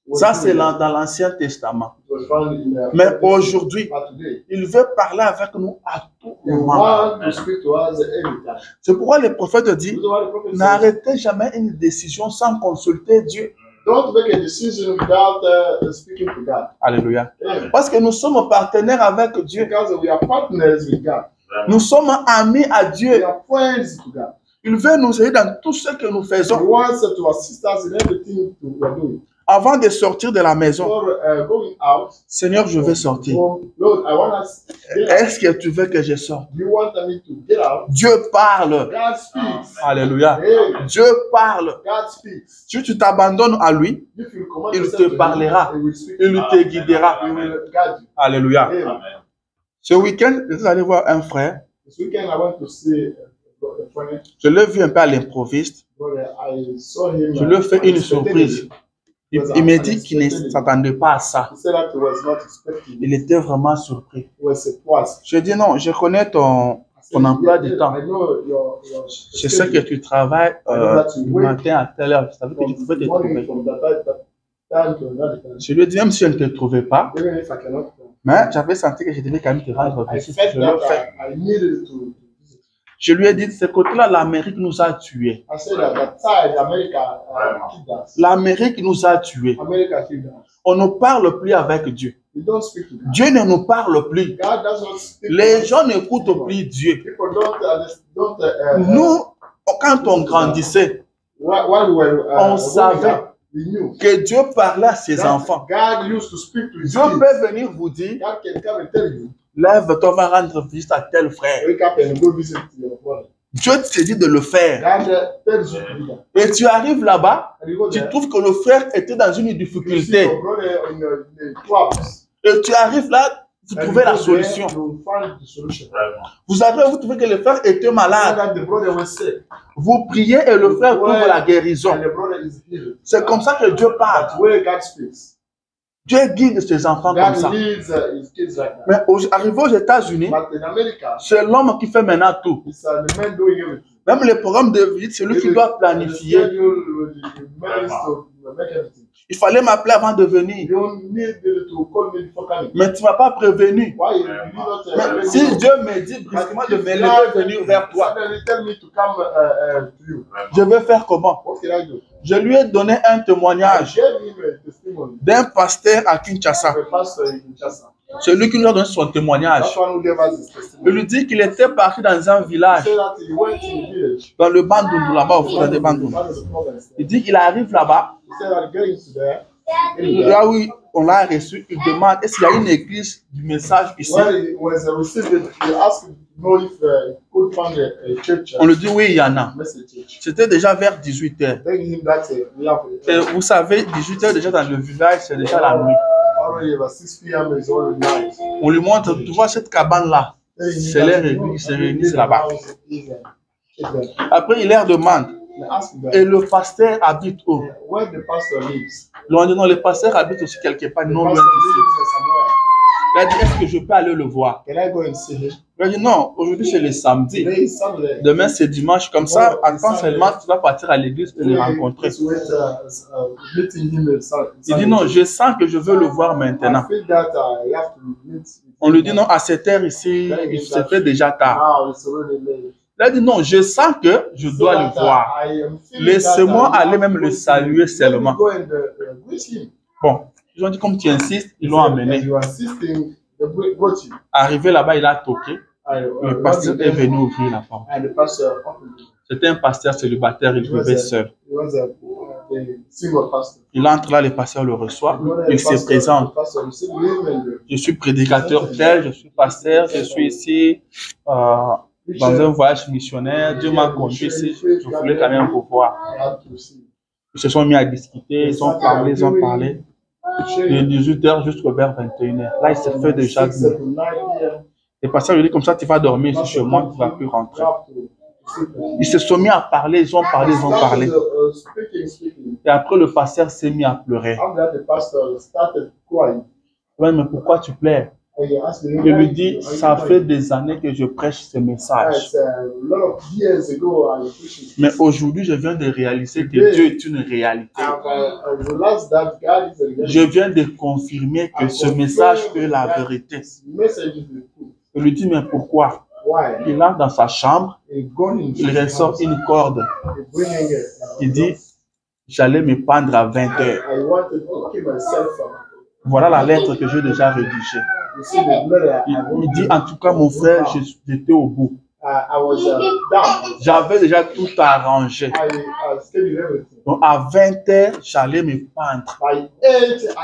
was Ça, c'est doing that. dans l'Ancien Testament. It was found in the- Mais aujourd'hui, But today, il veut parler avec nous à tout he moment. wants to speak to us every time. C'est pourquoi le prophète dit, This is why the prophet says, n'arrêtez jamais une décision sans consulter Dieu. don't make a decision without speaking to God. Alléluia. Amen. Parce que nous sommes partenaires avec Dieu. Because we are partners with God. Nous sommes amis à We Dieu. are friends to God. Il veut nous aider dans tout ce que nous He faisons. wants to assist us in everything we are doing. Avant de sortir de la maison, For going out, Seigneur, je vais sortir. Lord, I want us to get out. Est-ce que tu veux que je sorte? Do you want me to get out? Dieu parle. God speaks. Alléluia. Amen. Dieu parle. God speaks. Si tu t'abandonnes à lui, If you command il yourself te to him, parlera. he will speak. il te guidera. He will guide you. Alléluia. Amen. Ce week-end, je suis allé voir un frère. This weekend, I went to see a friend. Je l'ai vu un peu à l'improviste. Brother, I saw him. Je lui ai fait une unexpectedly. surprise. Il m'a dit qu'il ne s'attendait pas à ça. He said that he was not expecting. Il était vraiment surpris. He was surprised. Je dis non, je connais ton emploi du temps. I know your Je sais que tu travailles du matin à telle heure. Je savais que tu pouvais te trouver. from that time to another time. Je lui ai dit, même si je ne te trouvais pas, Even if I cannot, mais j'avais senti que je devais quand même te rendre I visite. felt Je l'ai that fait. I needed to visit. Je lui ai dit, ce côté-là, l'Amérique nous a tués. I said that that side, America killed us. L'Amérique nous a tués. America killed us. On ne parle plus avec Dieu. We don't speak to God. Dieu ne nous parle plus. God does not speak. Les to us. gens n'écoutent plus Dieu. People don't Nous, quand on grandissait, while we were on growing savait up, we knew que Dieu parlait à ses that enfants. God used to speak to his Dieu kids. peut venir vous dire, God can come and tell you, lève-toi, va rendre visite à tel frère. wake up and go visit your brother. Dieu te dit de le faire. God tells you to do that. Et tu arrives là-bas, And you go tu there, trouves que le frère était dans une you see difficulté. your brother in the troubles. Et tu arrives là, vous And trouvez you la go there, solution. you find the solution. Vous arrivez, vous trouvez que le frère était malade. That the brother was sick. Vous priez et le frère trouve la guérison. And the brother is healed. C'est comme ça que Dieu parle. That's where God speaks. Dieu guide ses enfants comme God ça. leads his kids like that. Mais arrivé aux États-Unis, But in America, c'est l'homme qui fait maintenant tout. it's the man doing everything. Même les programmes de visite, c'est lui qui doit planifier. The man is to make everything. Il fallait m'appeler avant de venir. You don't need to call me before coming. Mais tu ne m'as pas prévenu. Why? You did not Mais let si me know. Dieu me dit brusquement de me lever et venir vers toi, Suddenly tell me to come to you. je vais faire comment? What can I do? Je lui ai donné un I témoignage gave him a testimony. d'un pasteur à Kinshasa. The pastor in Kinshasa. C'est lui qui nous a donné son témoignage. That's one who gave us his Il testimony. lui dit qu'il était parti dans un He village, said that he went to the village. dans le Bandundu, là-bas, au fond des Bandundu. One of the provinces. Il dit qu'il arrive là-bas, He said that getting to there, là où on l'a reçu, il demande est-ce qu'il y a une église du message ici? when he was received it, he asked him to know if he could find a church, On lui dit oui, il y en a. message church. C'était déjà vers 18h. Telling him that we have Et vous savez, 18h déjà dans le village, c'est déjà la nuit. already about 6 p.m. is already night. On lui montre, tu vois cette cabane-là, Telling him c'est that, leur you know, église, se that réunissent the là-bas. house is, check them. Après, il leur demande, They ask him et that, le pasteur habite où? where the pastor lives. Ils lui ont dit non, le pasteur habite aussi quelque part, The non loin pastor d'ici. lives somewhere. Il a dit, est-ce que je peux aller le voir? Can I go and see him? Il a dit non, aujourd'hui c'est le samedi. Today is Sunday. Demain c'est dimanche, comme ça, attends seulement, tu vas partir à l'église pour le rencontrer. Just wait, meeting him at Il dit non, je sens que je veux le voir maintenant. I feel that I have to meet. On lui dit non, à cette heure ici, il se fait déjà tard. Now it's already late. Il a dit non, je sens que je dois le voir. Laissez-moi aller même le saluer seulement. Bon, ils ont dit comme tu insistes, ils l'ont amené. Arrivé là-bas, il a toqué. Le pasteur est venu ouvrir la porte. C'était un pasteur célibataire, il vivait seul. Il entre là, le pasteur le reçoit, il se présente. Je suis prédicateur tel, je suis pasteur, je suis ici dans un voyage missionnaire. Dieu m'a conduit ici, je voulais quand même vous voir. Ils se sont mis à discuter, ils ont parlé, ils ont parlé. De 18h jusqu'au vers 21h. Là, il se fait déjà nuit. Le pasteur lui dit comme ça, tu vas dormir ici chez moi, tu ne vas plus rentrer. Ils se sont mis à parler, ils ont parlé, ils ont parlé. Et après, le pasteur s'est mis à pleurer. Ouais, mais pourquoi tu pleures? Il lui dit, ça fait des années que je prêche ce message. Mais aujourd'hui, je viens de réaliser que Dieu est une réalité. Je viens de confirmer que ce message est la vérité. Il lui dit, mais pourquoi? Il entre dans sa chambre, il ressort une corde. Il dit, j'allais me pendre à 20h. Voilà la lettre que j'ai déjà rédigée. Il dit, en tout cas, mon frère, j'étais au bout. J'avais déjà tout arrangé. Donc, à 20h, j'allais me pendre.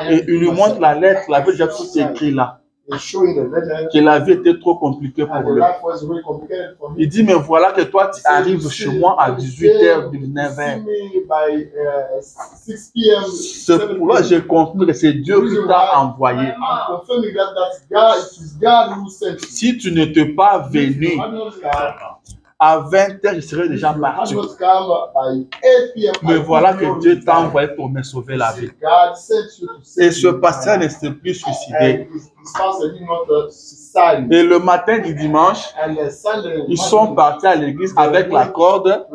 Et il lui montre la lettre, il avait déjà tout écrit là. Que la vie était trop compliquée pour lui. Il dit, mais voilà que toi, tu arrives chez moi à 18h, 19h. C'est pour là que j'ai compris que c'est Dieu qui t'a envoyé. Si tu n'étais pas venu, à 20h, je serais déjà parti. Mais voilà que Dieu t'a envoyé pour me sauver la vie. Et ce pasteur ne s'est plus suicidé. Et le matin du dimanche, ils sont partis à l'église avec la corde.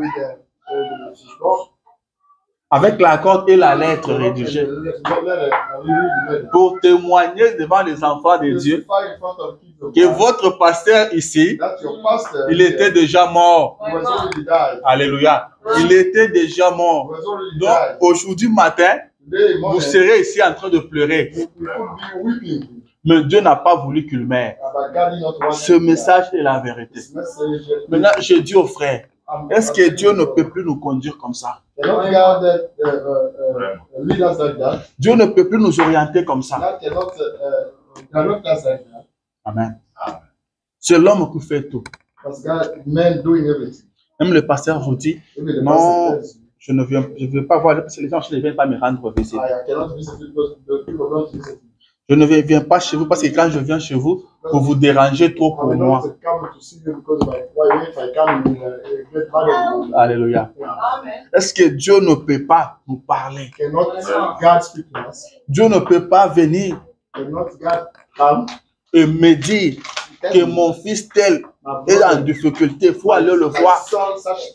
Avec la corde et la lettre rédigée. Pour témoigner devant les enfants de Dieu que votre pasteur ici, il était déjà mort. Alléluia. Il était déjà mort. Donc aujourd'hui matin, vous serez ici en train de pleurer. Mais Dieu n'a pas voulu qu'il meure. Ce message est la vérité. Maintenant, je dis aux frères, est-ce que Dieu ne peut plus nous conduire comme ça? Dieu ne peut plus nous orienter comme ça. Amen. C'est l'homme qui fait tout. Même le pasteur vous dit, Maybe the non, pastor tells you, je ne veux pas voir parce que les gens ne viennent pas me rendre visite. I cannot visit you because the people don't visit you. Je ne viens pas chez vous parce que quand je viens chez vous, vous déranger trop pour I will moi. not come to see you because if I come, you will get mad at me. Alléluia. Est-ce que Dieu ne peut pas nous parler? Cannot God speak to us? Dieu ne peut pas venir Cannot God come? et me dire que mon fils tel est en difficulté, il faut aller le voir. Such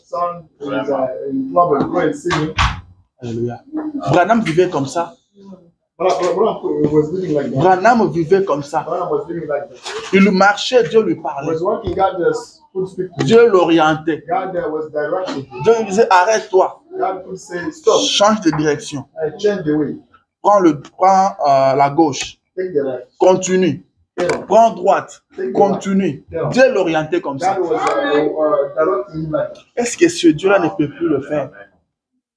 son is in trouble. Go and see him. Alléluia. Branham vivait comme ça. Branham was living like that. Branham vivait comme ça. Branham was living like that. Il marchait, Dieu lui He parlait. was working. God could speak to him. Dieu l'orientait. God was directing him. Dieu lui disait, arrête-toi, God could say, stop. change de direction. Change the way. Prends la gauche, Take the left. continue. Prends droite, continue. Dieu l'orientait comme ça. God was directing him like that. Est-ce que ce Dieu-là ne peut plus le faire?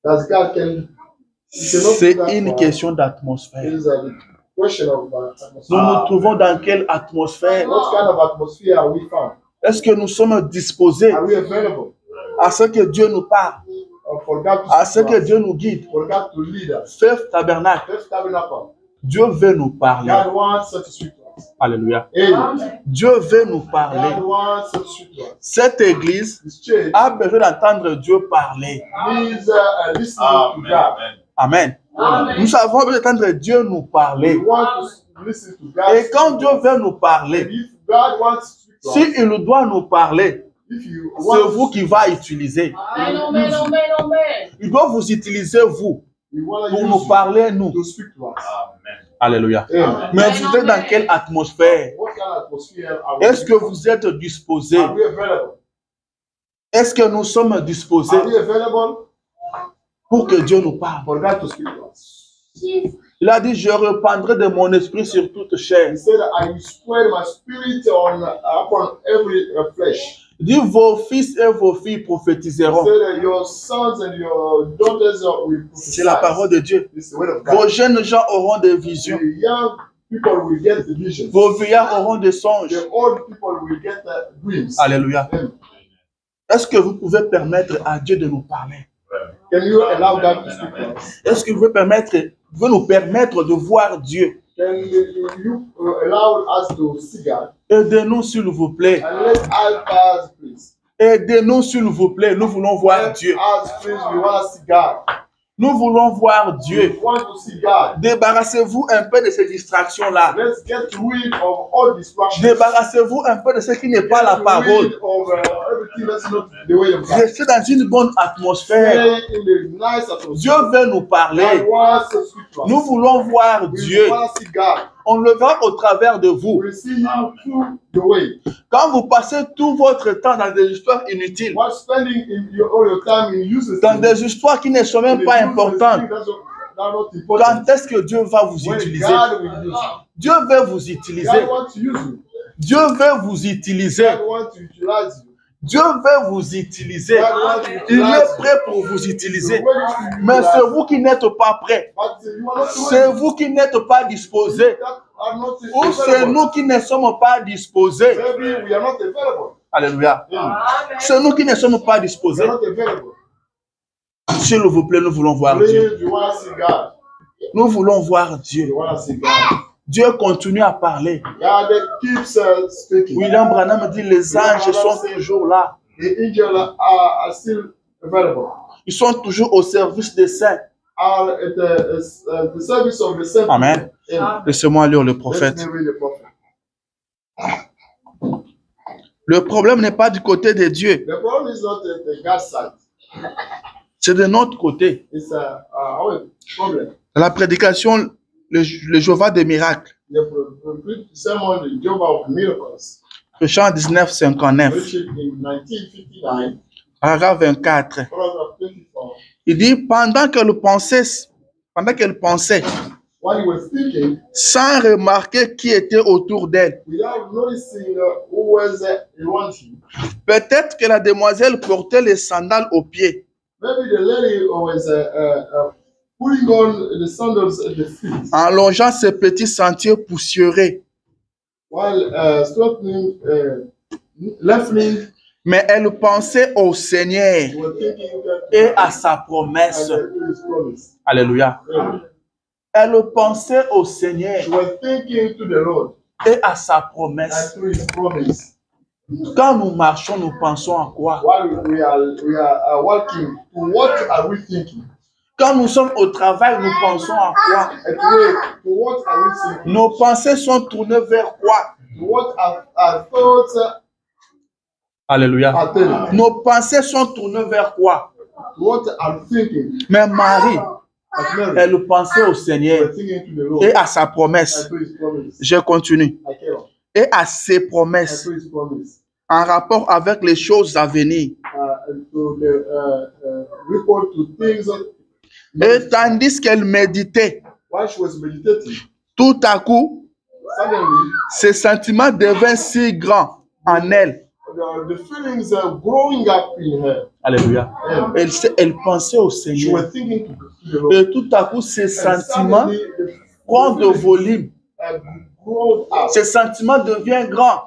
Does God can? C'est une question d'atmosphère. It is a question of Nous atmosphere. nous trouvons dans quelle atmosphère? What kind of atmosphere are we found? Est-ce que nous sommes disposés Are we available à ce que Dieu nous parle, for God to à ce speak que to us? Dieu nous guide? For God to lead us? Fève tabernacle, First tabernacle. Dieu veut nous parler. God wants us to speak to us. Alléluia. Amen. Dieu veut nous parler. God wants us to speak to us. Cette église This church a besoin d'entendre Dieu parler. needs listening to God. Amen. Nous avons besoin d'entendre Dieu nous We parler. want to listen to God. Et quand Dieu veut nous And parler, if God wants to speak to us, s'il doit nous parler, if you c'est want vous qui va utiliser. Il doit vous utiliser, vous, we want pour to nous use parler, nous. you to speak to us. Alléluia. Amen. Mais vous êtes dans quelle atmosphère? What kind of atmosphere are we? Est-ce que vous êtes disposés? Are we available? Est-ce que nous sommes disposés Are we available pour que Dieu nous parle? for God to speak to us? Il a dit, je répandrai de mon esprit sur toute chair. He said, I will spread my spirit upon every flesh. Il dit, vos fils et vos filles He prophétiseront. said, your sons and your daughters will prophesy. C'est la parole de Dieu. This is the word of God. Vos jeunes gens auront des visions. The young people will get the visions. Vos vieillards auront des songes. The old people will get the dreams. Alléluia. Amen. Est-ce que vous pouvez permettre à Dieu de nous parler? Can you allow God to speak to us? Est-ce que vous pouvez nous permettre de voir Dieu? Can you allow us to see God? Aidez-nous, s'il vous plaît. And let's help us, please. Aidez-nous, s'il vous plaît. Nous voulons voir Help Dieu. us, please. We want to see God. Nous voulons voir Dieu. We want to see God. Débarrassez-vous un peu de ces distractions-là. Let's get rid of all distractions. Débarrassez-vous un peu de ce qui n'est pas la Get parole. rid of everything that's not the way of God. Restez dans une bonne atmosphère. Stay in the nice atmosphere. Dieu veut nous God parler. wants to speak to us. Nous voulons voir We Dieu. want to see God. On le verra au travers de vous. We see you through the way. Quand vous passez tout votre temps dans des histoires inutiles, While spending all your time in useless dans things, des histoires qui ne sont même pas importantes, not important. quand est-ce que Dieu va vous When utiliser? God will use you. Dieu veut vous utiliser. God wants to use you. Dieu veut vous utiliser. God wants to utilize you. Dieu veut vous utiliser. God wants to Il utilize est prêt pour vous utiliser. you. When you Mais utilize c'est vous qui n'êtes pas prêts. but you are not C'est ready. vous qui n'êtes pas disposés. That are not Ou c'est available. nous qui ne sommes pas disposés. Maybe we are not available. Alléluia. Yeah. C'est nous qui ne sommes pas We disposés. are not available. S'il vous plaît, nous voulons voir Dieu. Please, you want to see God. Nous voulons voir Dieu. You want to see God. Dieu continue à parler. God keeps speaking. William Branham dit, les anges sont toujours là. The angels are still available. Ils sont toujours au service des saints. Are at the service of the saints. Amen. Amen. Laissez-moi lire le Let's prophète. read the prophet. Le problème n'est pas du côté de Dieu. The problem is not at the God's side. C'est de notre côté. It's our problem. La prédication, le Jéhovah des miracles, The sermon, the Jehovah of miracles, prêchant en 1959, preached in 1959, paragraphe 24. paragraph 24. Il dit, pendant qu'elle pensait, While he was thinking, sans remarquer qui était autour d'elle, without noticing who was around him, peut-être que la demoiselle portait les sandales aux pieds. maybe the lady was putting on the sandals at the feet, En longeant ces petits sentiers poussiéreux. while straightening, lengthening Mais elle pensait au Seigneur She was thinking et à sa promesse. to his promise. Alléluia. Yeah. Elle pensait au Seigneur She was thinking to the Lord et à sa and promesse. to his promise. Quand nous marchons, nous pensons à quoi? While we are walking, what are we thinking? Quand nous sommes au travail, nous pensons à quoi? At work, what are we thinking? Nos pensées sont tournées vers quoi? What our thoughts Alléluia. are telling? Nos pensées sont tournées vers quoi? What are we thinking? Mais Marie, As Mary, elle pensait au we Seigneur were thinking to the Lord et à sa promesse. and to his promise. Je continue. I carry on. Et à ses And promesses to his promise. en rapport avec les choses à venir. And to the report to things. Et tandis qu'elle méditait, While she was meditating, tout à coup, suddenly ses sentiments devinrent si grands en elle. the feelings are growing up in her. Alléluia. Yeah. Elle pensait au She Seigneur. was thinking to the Lord. Et tout à coup, ses And sentiments suddenly, the prennent de volume. grown up, Ses sentiments deviennent grands.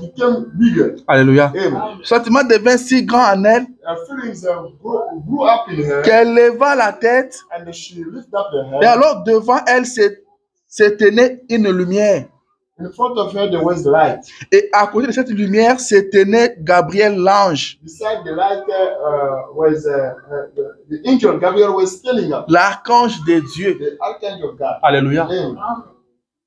became bigger. Alléluia. Amen. Ses sentiments deviennent si grands en elle Her feelings grew up in her, qu'elle leva la tête. and she lifted up the Et head. alors, devant elle, s'éteignait une lumière. In front of her, there was the light. Et à côté de cette lumière, s'éteignait Gabriel l'ange, Beside the light was the angel Gabriel was standing up, l'archange de Dieu. the archangel of God. Alléluia. Amen.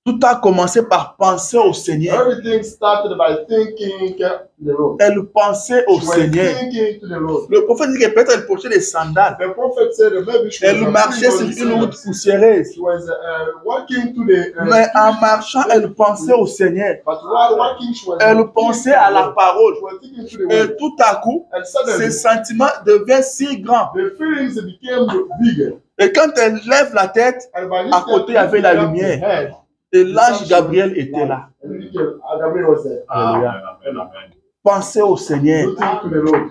Tout a commencé par penser au Seigneur. Everything started by thinking to the Lord. Elle pensait au She was Seigneur. thinking to the Lord. Le prophète dit que peut-être elle portait des sandales. The prophet said that maybe she Elle was marchait sur une route poussiéreuse. She was walking to the. Mais en marchant, elle pensait au Seigneur. But while walking, she was. Elle pensait à la parole. She was thinking to the Et word. tout à coup, And ses suddenly, sentiments deviennent si grands. the feelings became bigger. Et quand elle lève la tête, And by this à côté, il y avait la lumière. Et l'ange Gabriel était là. And Gabriel was there. Alléluia. Pensez au Seigneur. Looking to the Lord.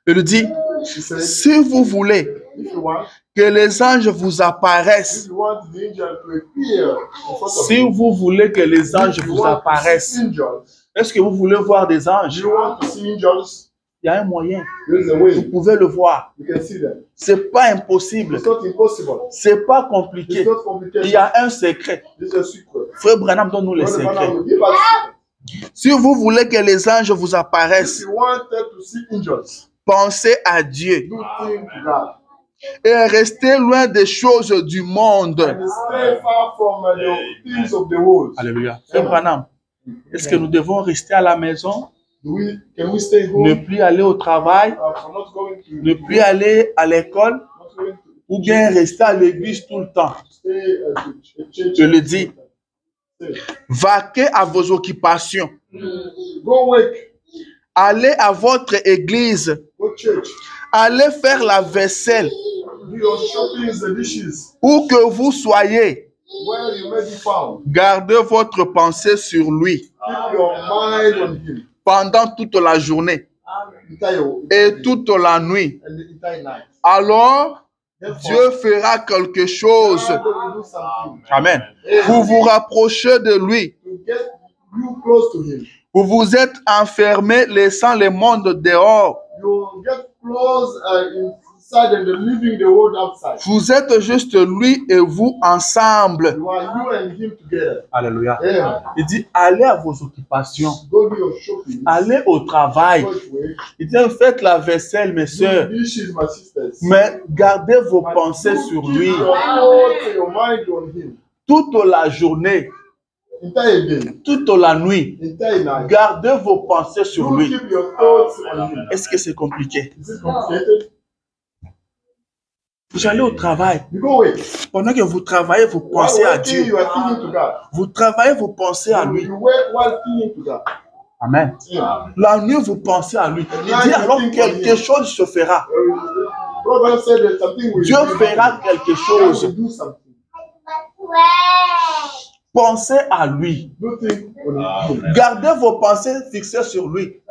Il dit, She said, si vous voulez if you want, que les anges vous apparaissent, if you want the angel to appear in front of si you, vous voulez que les anges if you vous want to apparaissent, see angels, est-ce que vous voulez voir des do anges? you want to see angels? Il y a un moyen. There's a Vous way. pouvez le voir. You can see them. C'est pas impossible. It's not impossible. C'est pas compliqué. It's not complicated. Il y a un secret. This is a secret. Frère Branham donne-nous les Brother secrets. Branham will give us. Si vous voulez que les anges vous If apparaissent, you wanted to see angels, pensez à Dieu do think to God. et restez loin des choses du monde. And stay far from the things of the world. Alléluia. Frère Branham, est-ce que nous devons rester à la maison, Can we stay home? ne plus aller au travail, I'm not going to. ne plus aller à l'école, Not going to ou bien rester à l'église tout le temps? stay at the church. Je le dis. Stay. Vaquez à vos occupations. Go work. Allez à votre église. Go church. Allez faire la vaisselle. Do your shopping, the dishes. Où que vous soyez, Where you may be found. gardez votre pensée sur lui Keep your mind on Him. pendant toute la journée et toute la nuit. And the entire night. Alors, Therefore, Dieu fera quelque chose. God will do something Amen. Vous vous rapprochez de lui. to get you close to Him. Vous vous êtes enfermés, laissant le monde dehors. You get close inside and leaving the world outside. Vous êtes juste lui et vous ensemble. You are you and Him together. Alléluia. Yeah. Il dit, allez à vos occupations. Go do your shopping. Allez au travail. Go to work. Il dit, faites la vaisselle, mes Do soeurs. the dishes, my sisters. Mais gardez vos But pensées you sur keep lui Your thoughts and your mind on Him. toute la journée, Entire day. toute la nuit. Entire night. Gardez vos pensées sur You lui. keep your thoughts on Him. Est-ce que c'est compliqué? Is it complicated? Vous allez au travail. You go work. Pendant que vous travaillez, vous While pensez à working, Dieu. you are thinking to God. Vous travaillez, vous pensez à lui. You work while thinking to God. Amen. Yeah. La nuit, vous pensez à lui. Il dit alors quelque chose se fera. Proverbs said that something will Dieu fera quelque God chose. will do something. Pensez à lui. Do think on Him. Gardez vos pensées fixées sur lui.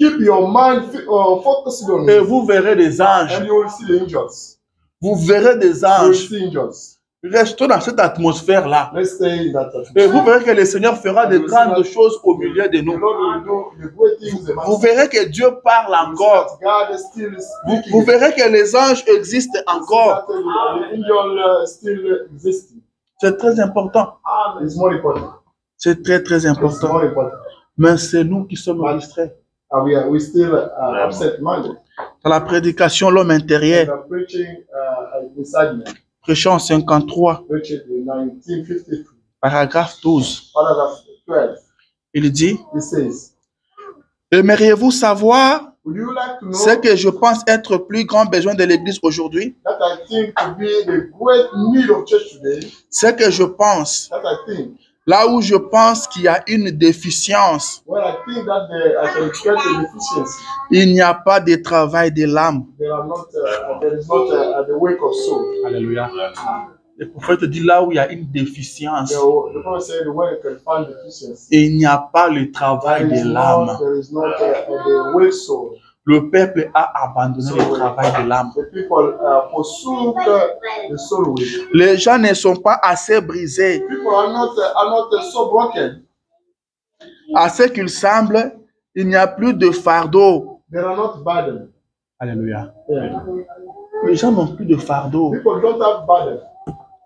Keep your mind focused on Et Him. vous verrez des And anges. you will see the angels. Vous verrez des You will anges. see angels. Restons dans cette atmosphère-là. Let's stay in that Et vous verrez que le Seigneur fera de grandes choses au milieu de The nous. Lord will do the great things among Vous us. verrez que Dieu parle You see encore. that God is still Vous speaking. verrez que les anges existent You see encore. that the angel still existing. C'est très important. It's more important. C'est très, très It's important. more important. Mais c'est nous qui sommes distraits. And we still absent-minded. Dans la prédication, l'homme intérieur, And I'm preaching inside me. prêchant 53, Preaching in 1953, paragraphe 12, paragraph 12. il dit, It says, aimeriez-vous savoir would you like to know ce que je pense être le plus grand besoin de l'Église aujourd'hui? that I think to be the great need of church today? Ce que je pense, That I think, là où je pense qu'il y a une déficience, when I think that I can get a deficiency, il n'y a pas de travail de l'âme. there is not the work of soul. Alléluia. Le prophète dit là où il y a une déficience, The prophet said, when you can find deficiency, il n'y a pas le travail de l'âme. there is not the work soul. Le peuple a abandonné le travail de l'âme. The people forsook the soul way. Les gens ne sont pas assez brisés. People are not so broken. À ce qu'il semble, il n'y a plus de fardeau. They are not burdened. Alléluia. Yeah. Les gens n'ont plus de fardeau. People don't have burden.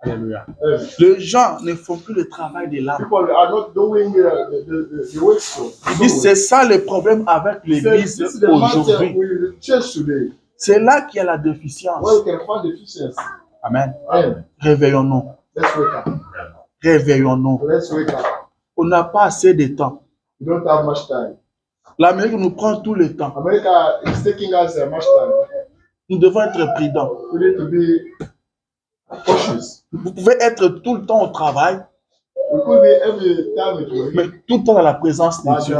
Alléluia. Yeah. Les gens ne font plus le travail de l'âme. People are not doing the work soul. Il dit, c'est ça le problème avec l'Église This is the matter aujourd'hui. with the church today. C'est là qu'il y a la déficience. Where we can find deficiency. Amen. Amen. Réveillons-nous. Let's wake up. Réveillons-nous. Let's wake up. On n'a pas assez de temps. We don't have much time. L'Amérique nous prend tout le temps. America is taking us much time. Nous devons être prudents. We need to be cautious. Vous pouvez être tout le temps au travail, We could be every time at work, mais tout le temps dans la présence de but Dieu.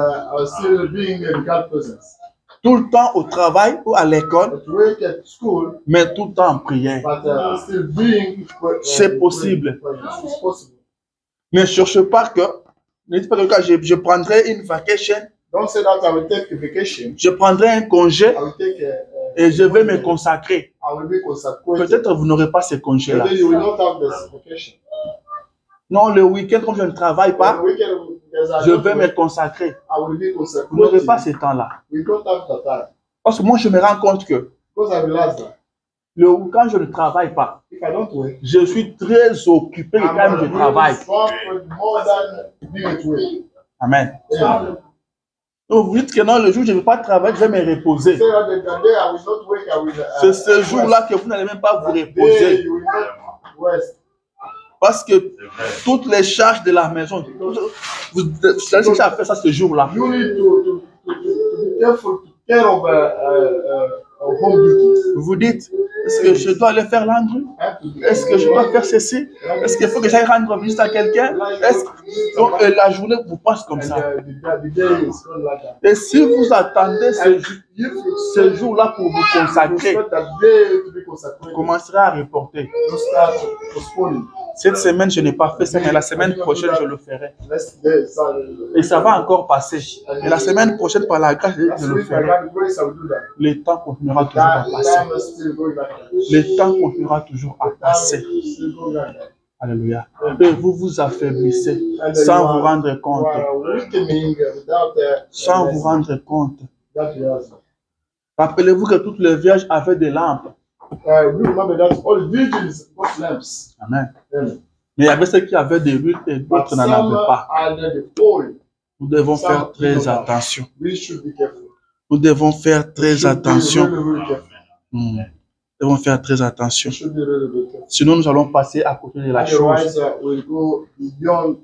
still being in God's presence. Tout le temps au travail ou à l'école, At work, at school, mais tout le temps en prière. but still being. C'est possible. It's possible. Ne cherche pas que, ne dites pas que quand je prendrai une vacation, Don't say that I will take a vacation. je prendrai un congé I will take et je vais me consacrer. I will be consecrated. Peut-être vous n'aurez pas ce congé-là. But then you will not have this vacation. Non, le week-end, comme je ne travaille pas, On the weekend, there's a je vais me consacrer. I will be Vous n'aurez pas consecrated. ce temps-là. We don't have the time. Parce que moi, je me rends compte que Because I realize that quand je ne travaille pas, if I don't work, je suis très occupé quand même je travaille. suffer more than being at work. Amen. Yeah. Donc vous dites que non, le jour où je ne vais pas travailler, je vais me reposer. Say that the day I will not work, I will. C'est ce jour-là que vous n'allez même pas vous Day reposer. you will not rest. Parce que toutes les charges de la maison, vous allez chercher à faire ça ce jour-là. You need to be careful to care of home duties. Vous vous dites, est-ce que je dois aller faire l'andru? Est-ce que je dois faire ceci? Est-ce qu'il faut que j'aille rendre visite à quelqu'un? Donc la journée vous passe comme ça. The day is not like that. Et si vous attendez ce jour-là pour vous You consacrer, expect that day to be vous consecrated. commencerez à reporter. You start postponing. Cette semaine, je n'ai pas fait ça, mais la semaine prochaine, je le ferai. Next day, Et ça va encore passer. Et la semaine prochaine, par la grâce de Dieu, Last je le week, by ferai. God's grace, I will do that. Le temps continuera toujours à Time passer. is still going like that. Le temps continuera toujours à Time passer. is still going like that. Alléluia. Et vous vous affaiblissez sans vous rendre You compte. are weakening without Sans vous rendre compte. that realizing. Rappelez-vous que toutes les vierges avaient des lampes. You remember that all virgins got lamps. Amen. Amen. Mais il y avait ceux qui avaient des huiles et But d'autres n'en some avaient pas. are the oil. Nous devons faire très attention. We should be careful. Nous devons faire très Should be attention. really, really careful. Nous devons faire très attention. Should be really, really careful. Sinon, nous allons passer à côté de la chose. Otherwise, we'll go beyond.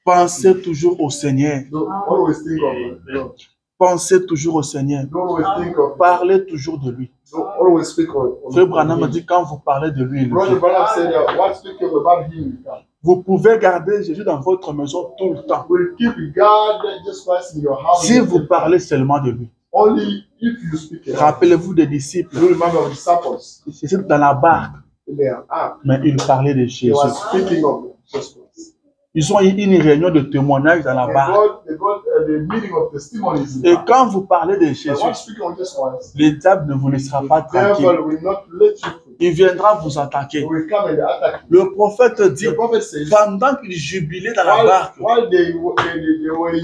Pensez toujours au Seigneur. Don't always think of God. Pensez toujours au Seigneur. Don't always think of. Parlez toujours de lui. Don't always speak of. Frère Branham me dit quand vous parlez de lui, il le Brother fait. Branham said, "What speaking about him? Vous pouvez garder Jésus dans votre maison tout le temps. Will keep God Jesus Christ in your house. Si vous parlez seulement de lui. Only if you speak. About Rappelez-vous des disciples. you remember the disciples Ils étaient dans la barque, in their ark. mais ils parlaient de They Jésus. were speaking of Jesus Christ. Ils ont eu une réunion de témoignage dans la barque. They got the meeting of testimonies. In Et the ark. quand vous parlez de But Jésus, when speaking of Jesus Christ, le diable ne vous laissera pas the tranquille. devil will not let you free. il viendra vous attaquer. He will come and attack you. Le prophète dit, The prophet says, pendant qu'il jubilait dans la barque, while they were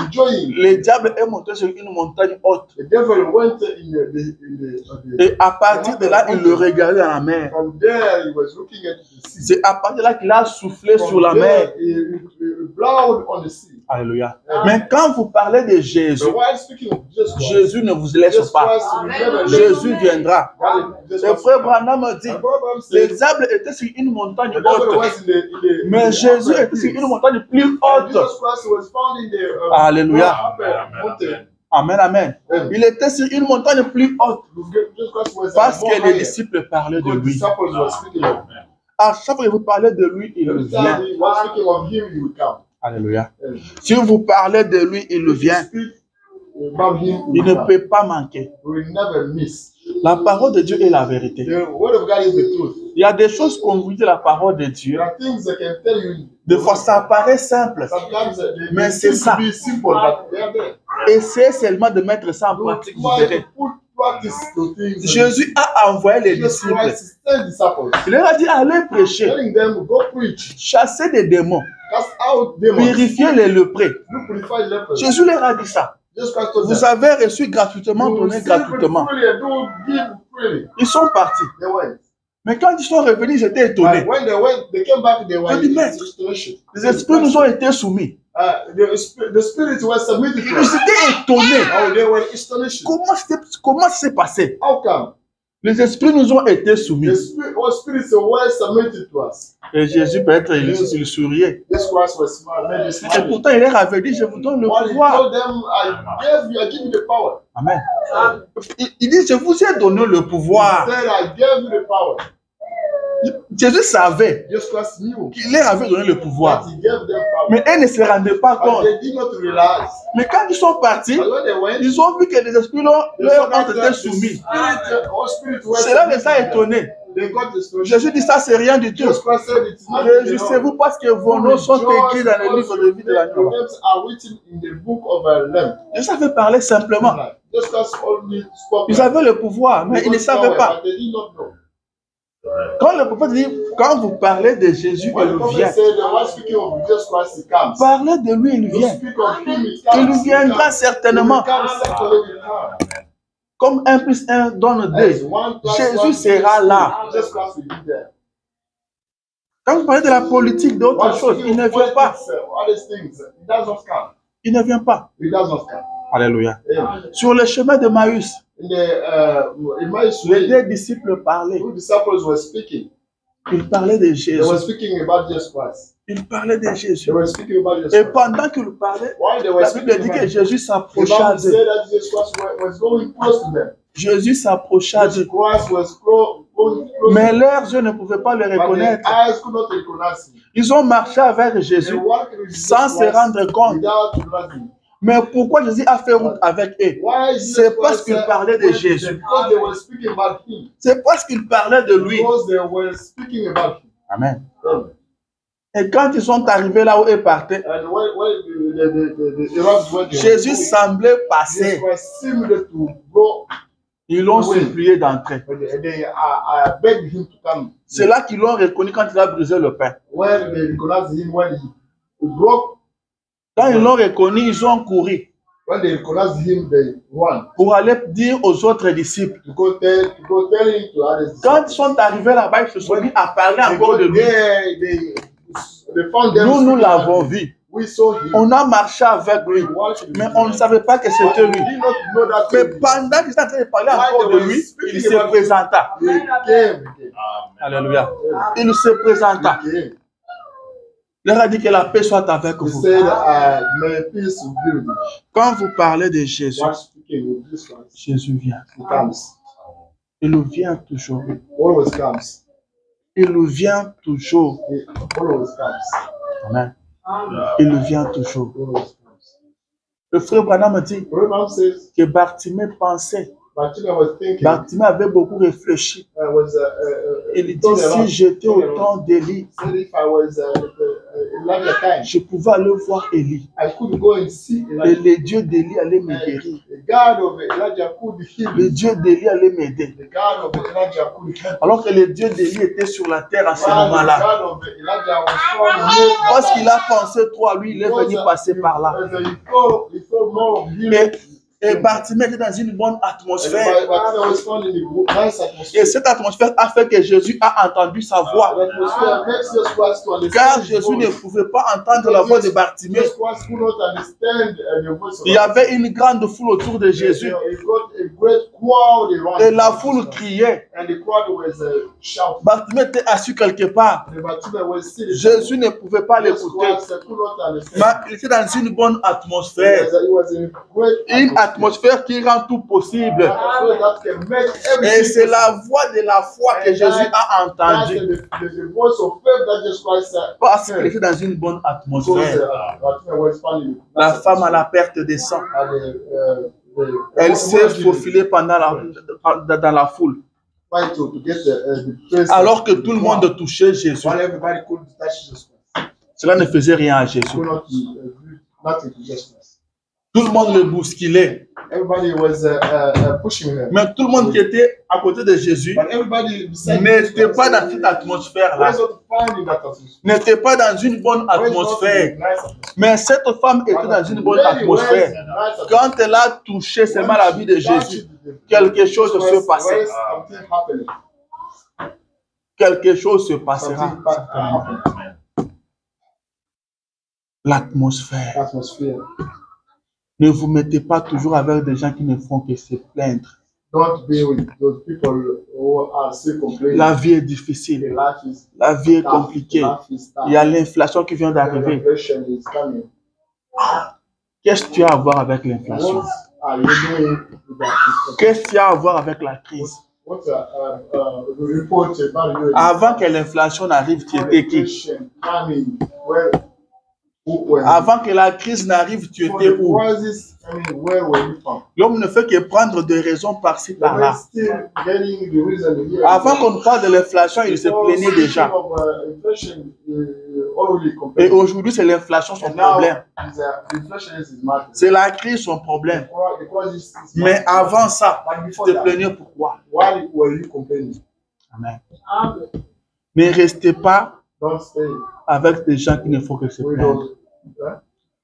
enjoying, le diable est monté sur une montagne haute. the devil went Et à partir de là, il le regardait dans la mer. from there he was looking at the sea. C'est à partir de là qu'il a soufflé sur From la there, mer. he blowed on the sea. Alléluia. Mais quand vous parlez de Jésus, But while speaking of Jesus Christ, Jésus ne vous laisse Jesus pas. Christ will never let Jésus you. viendra. Jesus Le Christ frère will come. Branham dit, And Abraham le said, diable était sur une montagne the devil haute, was in the mais Jésus upper était sur hills. une montagne plus And haute. Jesus Christ was found in the Alléluia. upper mountain. Amen, amen. Il était sur une montagne plus haute Jesus Christ was parce more que les higher. disciples parlaient de Because lui. disciples were speaking of him. À chaque fois que vous parlez de lui, il Every vient. time he was speaking of him, he would come. Alléluia. And Si vous parlez de lui, il vient. speak about him, he Il will ne come. peut pas manquer. We will never miss. La parole de Dieu est la vérité. The word of God is the truth. Il y a des choses qu'on vous dit de la parole de Dieu. There are things I can tell you. Des fois, ça paraît simple. Sometimes Mais they c'est seem ça. to be simple, but they are there. Essayez seulement de mettre ça en pratique, vous Try verrez. to put practice to things. Jésus a envoyé les Jesus disciples. Christ sent disciples, Il leur a dit, allez prêcher, telling them, go preach, chasser des démons, cast out demons, purifier les lépreux. you purify lepers. Jésus leur a dit ça. Jesus Christ told Vous them, avez reçu gratuitement, you donné receive gratuitement. it freely and do give freely. Ils sont partis. They went. Mais quand ils sont revenus, ils étaient And étonnés. when they went, they came back, they were Je dis, in mais- restoration. Les esprits nous ont été soumis. The spirits were submitted to Ils us. étaient étonnés. Oh, they were astonished. Comment c'est passé? How come? Les esprits nous ont été soumis. All spirits were submitted to us. Et Jésus, peut-être, il souriait. Jesus Christ was smart, made us Et smart. pourtant, il leur avait dit, je vous donne le While he pouvoir. told them, I give you the power. Amen. Il dit, je vous ai donné le He pouvoir. said, I gave you the power. Jésus savait Jesus Christ knew qu'il leur avait donné le that pouvoir. he gave them power. Mais elles ne se rendaient pas But compte. they did not realize. Mais quand ils sont partis, But when they went, ils ont vu que les esprits leur ont été soumis. All spirits were Cela les a submitted. étonnés. They got the story. Jésus dit, ça c'est rien du tout. Jesus Christ said, it's not Réjouissez-vous parce que vos noms sont écrits dans le livre de vie de Your l'agneau. names are written in the book of a lamb. Ils savaient parler simplement. Jesus Christ only spoke. Ils avaient le pouvoir, mais ils ne savaient pas. But they did not know. Quand le prophète dit, quand vous parlez de Jésus, When the il prophet vient. said, the one speaking of Jesus Christ, he comes. Parlez de lui, il You vient. speak of him, he comes. Il viendra certainement. He comes, certainly will come. Comme 1 plus 1 donne As 2. 1 plus Jésus 1 sera là. Jesus Christ will be there. Quand vous parlez de la politique, d'autres choses, il ne vient pas. All these things, he does not come. Il ne vient pas. He does not come. Alléluia. Amen. Sur le chemin de Maüs, In my les way, deux disciples parlaient. two disciples were speaking. Ils parlaient de They Jésus. were speaking about Jesus Christ. Ils parlaient de They Jésus. were speaking about Jesus Et Christ. pendant qu'ils parlaient, While they were la speaking Bible dit about que Jésus the s'approcha Bible d'eux. said that Jesus Christ was going close to them. Jésus s'approcha Jesus d'eux. Christ was going close Mais leurs yeux ne pouvaient pas le but their reconnaître. eyes could not recognize him. Ils ont marché avec They Jésus walked with Jesus sans se Christ rendre compte. without realizing. Mais pourquoi Jésus a fait route avec eux? Why Jesus C'est parce Christ qu'il said, parlait de when- Jésus. Because they were speaking about him. C'est parce qu'il parlait de lui. Because they were speaking about him. Amen. Amen. Et quand ils sont arrivés là où ils partaient, And when the Arabs were there, Jésus semblait Jesus passer. Christ seemed to go. Ils l'ont Oui. supplié d'entrer. And they begged him to come. C'est là qu'ils l'ont reconnu quand il a brisé le pain. When they recognized him, when he broke, Quand ils l'ont reconnu, ils ont couru when they recognized him, they ran pour aller dire aux autres disciples. to go tell him to others. Quand ils sont arrivés là-bas, ils se sont mis à parler They encore got de lui. there, they found them. Nous speaking l'avons about him. vu. We saw him. On a marché avec lui. We watched him. Mais on ne savait pas que But c'était we lui. did not know that Mais he was- pendant qu'ils étaient en train de parler While encore they de were lui, speaking il se about him, présenta. he came. Alléluia. Il se présenta. He came. Il leur a dit que la paix soit avec He vous. said, may peace be with you. Quand vous parlez de Jésus, While speaking with this Christ, Jésus vient. he comes. Il vient toujours. He always comes. Il vient toujours. He always comes. Amen. Il vient toujours. He always comes. Le frère Branham dit Remember says, que Bartimée pensait. Bartimaeus was thinking, Bartimée avait beaucoup réfléchi. was Il dit, si j'étais au temps d'Élie, said if I was Elijah time, je pouvais aller voir Élie. I could go and see Et Elijah. le Dieu d'Élie allait me guérir. The God of Elijah could heal Le me. Dieu d'Élie allait m'aider. The God of Elijah could help me. Alors que le Dieu d'Élie était sur la terre à ce While the moment-là. God of Elijah was strong and healed, Parce qu'il a pensé trop à lui, il est venu passer par là. he felt more of healing. Et Bartimée était dans une bonne atmosphère. But I was found in a nice atmosphere. Et cette atmosphère a fait que Jésus a entendu sa voix. L'atmosphère makes us wants to understand Car his Jésus ne voice. pouvait pas entendre la voix de Bartimée. Just once could not understand the voice of Il y avait une grande foule autour de Jésus. He got a great crowd around Et him. la foule criait. And the crowd was shouting. Bartimée était assis quelque part. The Bartimaeus was sitting. Jésus ne pouvait pas Just l'écouter. once could not understand. Mais il était dans une bonne atmosphère. He was in a great Une atmosphère qui rend tout possible. atmosphere that can make Et everything c'est la voix de la foi que Jésus a That's entendue. the voice of faith that just Christ Parce qu'il était dans une bonne atmosphère. Bartimaeus was found in La femme à la perte de sang. Elle s'est faufilée pendant dans la foule. Alors que tout le monde touchait Jésus. While everybody could touch Jesus Christ. Cela ne faisait rien à Jésus. Could not do nothing to Jesus Christ. Tout le monde le bousculait. Everybody was pushing him. Mais tout le monde qui était à côté de Jésus But everybody beside n'était pas dans cette atmosphère-là. was not found in that atmosphere. N'était pas dans une bonne Was not in atmosphère. a nice atmosphere. Mais cette femme était dans une bonne atmosphère. Quand elle a touché seulement la vie de Jésus, quelque chose se passait. Something happened. Quelque chose se passera. Something happened. L'atmosphère. Atmosphere. Ne vous mettez pas toujours avec des gens qui ne font que se plaindre. Don't be with those people who are still complaining. La vie est The difficile. life is La vie est tough. compliquée. Life is tough. Il y a l'inflation qui vient The d'arriver. depression is coming. Qu'est-ce que tu as à voir avec l'inflation? What are you doing with that? Qu'est-ce que tu as à voir avec la crise? What's the report about you? Avant que l'inflation n'arrive, tu étais qui? Depression coming. Where Avant que la crise n'arrive, tu for étais the où? crisis, where were you from? L'homme ne fait que prendre des raisons par-ci, They par-là. were still getting the reason here. Avant qu'on parle de l'inflation, il se plaignait déjà. Inflation, already Et compared. aujourd'hui, c'est l'inflation son And now, problème. inflation is his market. C'est la crise son problème. The crisis is Mais market. avant ça, But tu before te that, plaignais pourquoi? why were you complaining? Amen. Ne restez pas Don't stay avec des gens qui ne font que se with plaindre. those.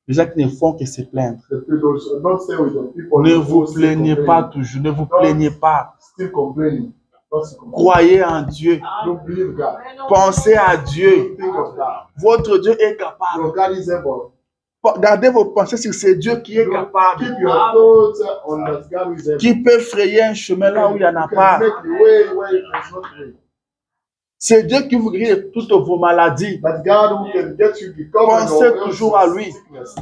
Les gens qui ne font que se plaindre. Don't stay with the people. Ne who vous still plaignez pas complaining. toujours. Ne vous plaignez pas. Still complaining. Don't still complaining. Croyez en Dieu. Don't believe God. Pensez à Dieu. Think of God. Votre Dieu est capable. Your God is able. Gardez vos pensées sur ce Dieu qui est capable. Keep your thoughts on that God is able. Qui peut frayer un chemin là où il n'y en a You can pas. make the way where there's no way. C'est Dieu qui vous guérit de toutes vos maladies. That God who can get you the cover Pensez of toujours à lui. sicknesses.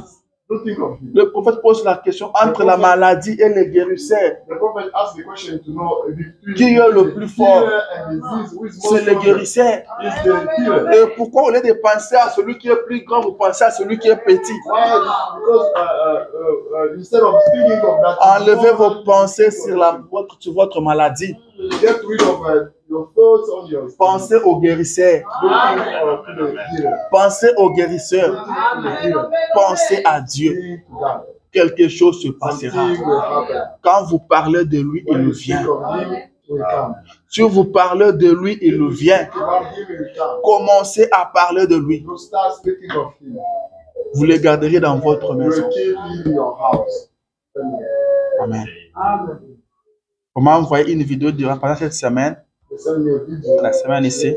Don't think of him. Le prophète pose la question entre la maladie et le guérisseur. The prophet asked the question to know between Qui est le plus fort? healer and disease, who is more C'est le stronger? guérisseur. Is the healer. Et pourquoi au lieu de penser à celui qui est plus grand, vous pensez à celui qui est petit? Why? Because instead of thinking of that, Enlevez vos pensées sur votre maladie. get rid of your thoughts on your Pensez au guérisseur. Don't think to the healer. Pensez au guérisseur. Don't think to the healer. Pensez à Dieu. Think to God. Quelque chose se passera. Something will happen. Quand vous parlez de lui, il When you vient. think of him, will come. Si vous parlez de lui, il vient. Think about him, he will come. Commencez à parler de lui. You start speaking of him. Vous le garderez dans votre You maison. will keep him in your house. Amen. Amen. On m'a envoyé une vidéo pendant cette semaine, They send me a video. la semaine ici.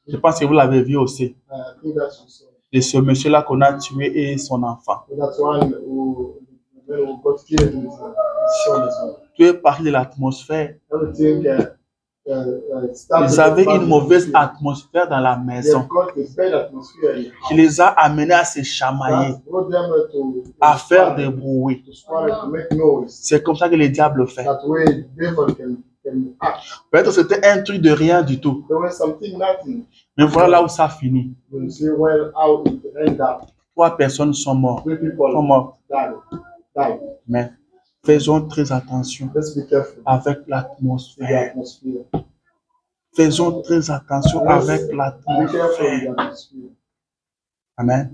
Je pense que vous l'avez vu aussi. I think that's also. De ce monsieur-là qu'on a tué et son enfant. That's one who got killed with his son as well. Tout est parti de l'atmosphère. Everything started. Ils avaient with une mauvaise bad atmosphère dans la atmosphere. maison. They've got a bad atmosphere in the Qui house. les a amenés à se chamailler, That brought them à faire des bruits. to squabble, to make noise. C'est comme ça que le diable fait. That way, devil can act. Peut-être c'était un truc de rien du tout. There was something nothing. Mais voilà là où ça finit. You see well how it ended up. 3 personnes sont mortes. 3 people Sont mortes. died. Mais faisons très attention Let's be careful avec with the l'atmosphère. atmosphere. Faisons très attention avec Be careful with l'atmosphère. the atmosphere. Amen.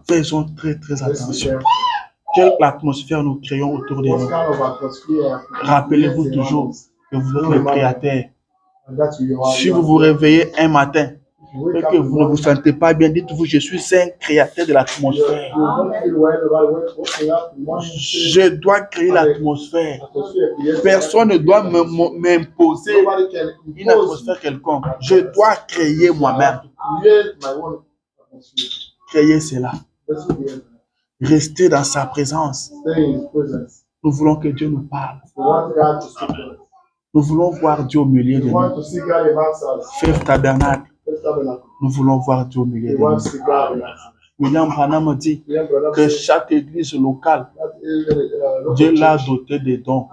Faisons très attention. Quelle atmosphère nous créons autour de nous. Rappelez-vous toujours que vous êtes le Créateur. Si vous vous réveillez un matin et que vous ne vous sentez pas bien, dites-vous, je suis un créateur de l'atmosphère. Je dois créer l'atmosphère. Personne ne doit m'imposer une atmosphère quelconque. Je dois créer moi-même. Créer cela. Rester dans sa présence. Nous voulons que Dieu nous parle. Nous voulons voir Dieu au milieu de nous. Faire tabernacle. Nous voulons voir Dieu au milieu de nous. William Branham dit que chaque église locale, Dieu l'a doté des dons.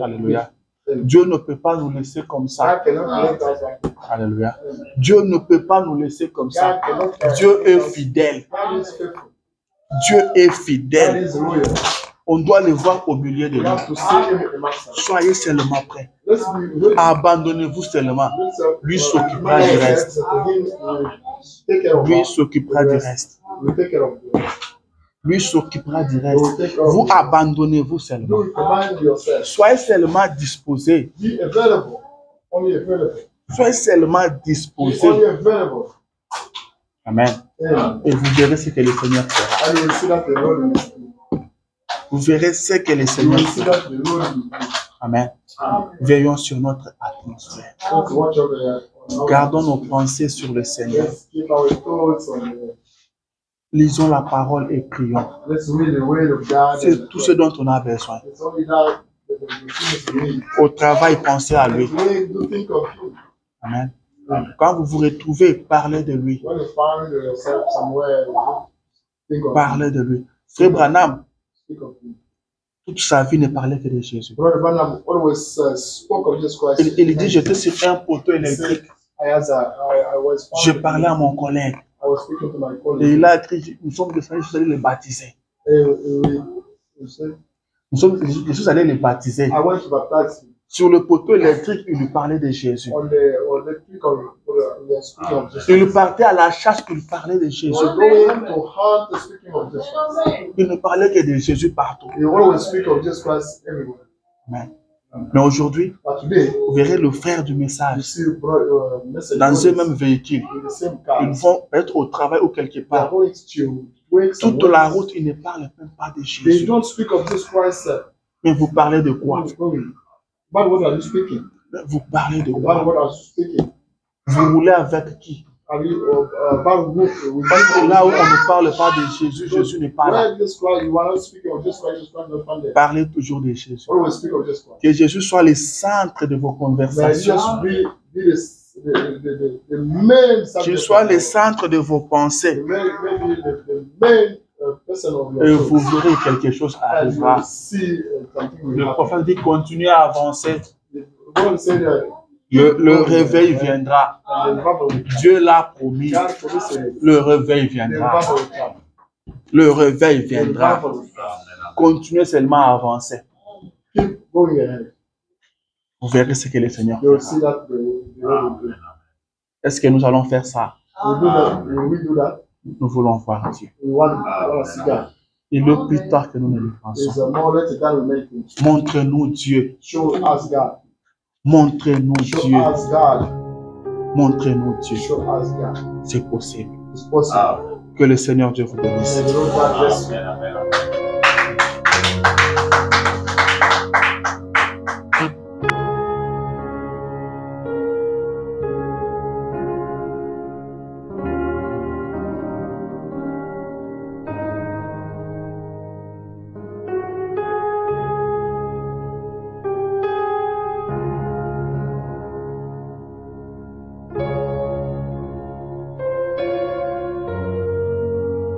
Alléluia. Dieu ne peut pas nous laisser comme ça. Alléluia. Dieu ne peut pas nous laisser comme ça. Dieu est fidèle. Dieu est fidèle. On doit le voir au milieu de nous. Soyez seulement prêts. Abandonnez-vous seulement. Lui s'occupera du reste. Lui s'occupera du reste. Lui s'occupera du reste. Vous abandonnez-vous seulement. Soyez seulement disposés. Soyez seulement disposés. Amen. Et vous verrez ce que le Seigneur fera. Vous verrez ce que le Seigneur fera. Amen. Veillons sur notre atmosphère. Gardons nos pensées sur le Seigneur. Lisons la parole et prions. C'est tout ce dont on a besoin. Au travail, pensez à lui. Amen. Quand vous vous retrouvez, parlez de lui. Parlez de lui. Frère Branham, toute sa vie ne parlait que de Jésus. Il dit, j'étais sur un poteau électrique. Je parlais à mon collègue. Et il a écrit, nous sommes descendus, je suis allé les baptiser. Je suis allé les baptiser. Sur le poteau électrique, il lui parlait de Jésus. Il partait à la chasse pour lui parler de Jésus. Il ne parlait que de Jésus partout. Amen. Mais aujourd'hui, vous verrez le frère du message dans un même véhicule. Ils vont être au travail ou quelque part. Toute la route, ils ne parlent même pas de Jésus. Mais vous parlez de quoi? Vous parlez de quoi? Vous roulez avec qui? Parce que là où on ne parle pas de Jésus, Jésus n'est pas là. Parlez toujours de Jésus. Que Jésus soit le centre de vos conversations. Qu'il soit le centre de vos pensées. Et vous verrez quelque chose arrivera. Le prophète dit continuez à avancer. Le réveil viendra. Dieu l'a promis. Le réveil viendra. Le réveil viendra. Continuez seulement à avancer. Vous verrez ce que le Seigneur fera. Est-ce que nous allons faire ça? Nous voulons voir Dieu. Et le plus tard que nous ne le pensons. Montre-nous Dieu. Montrez-nous Dieu. Montrez-nous Dieu. C'est possible. Que le Seigneur Dieu vous bénisse.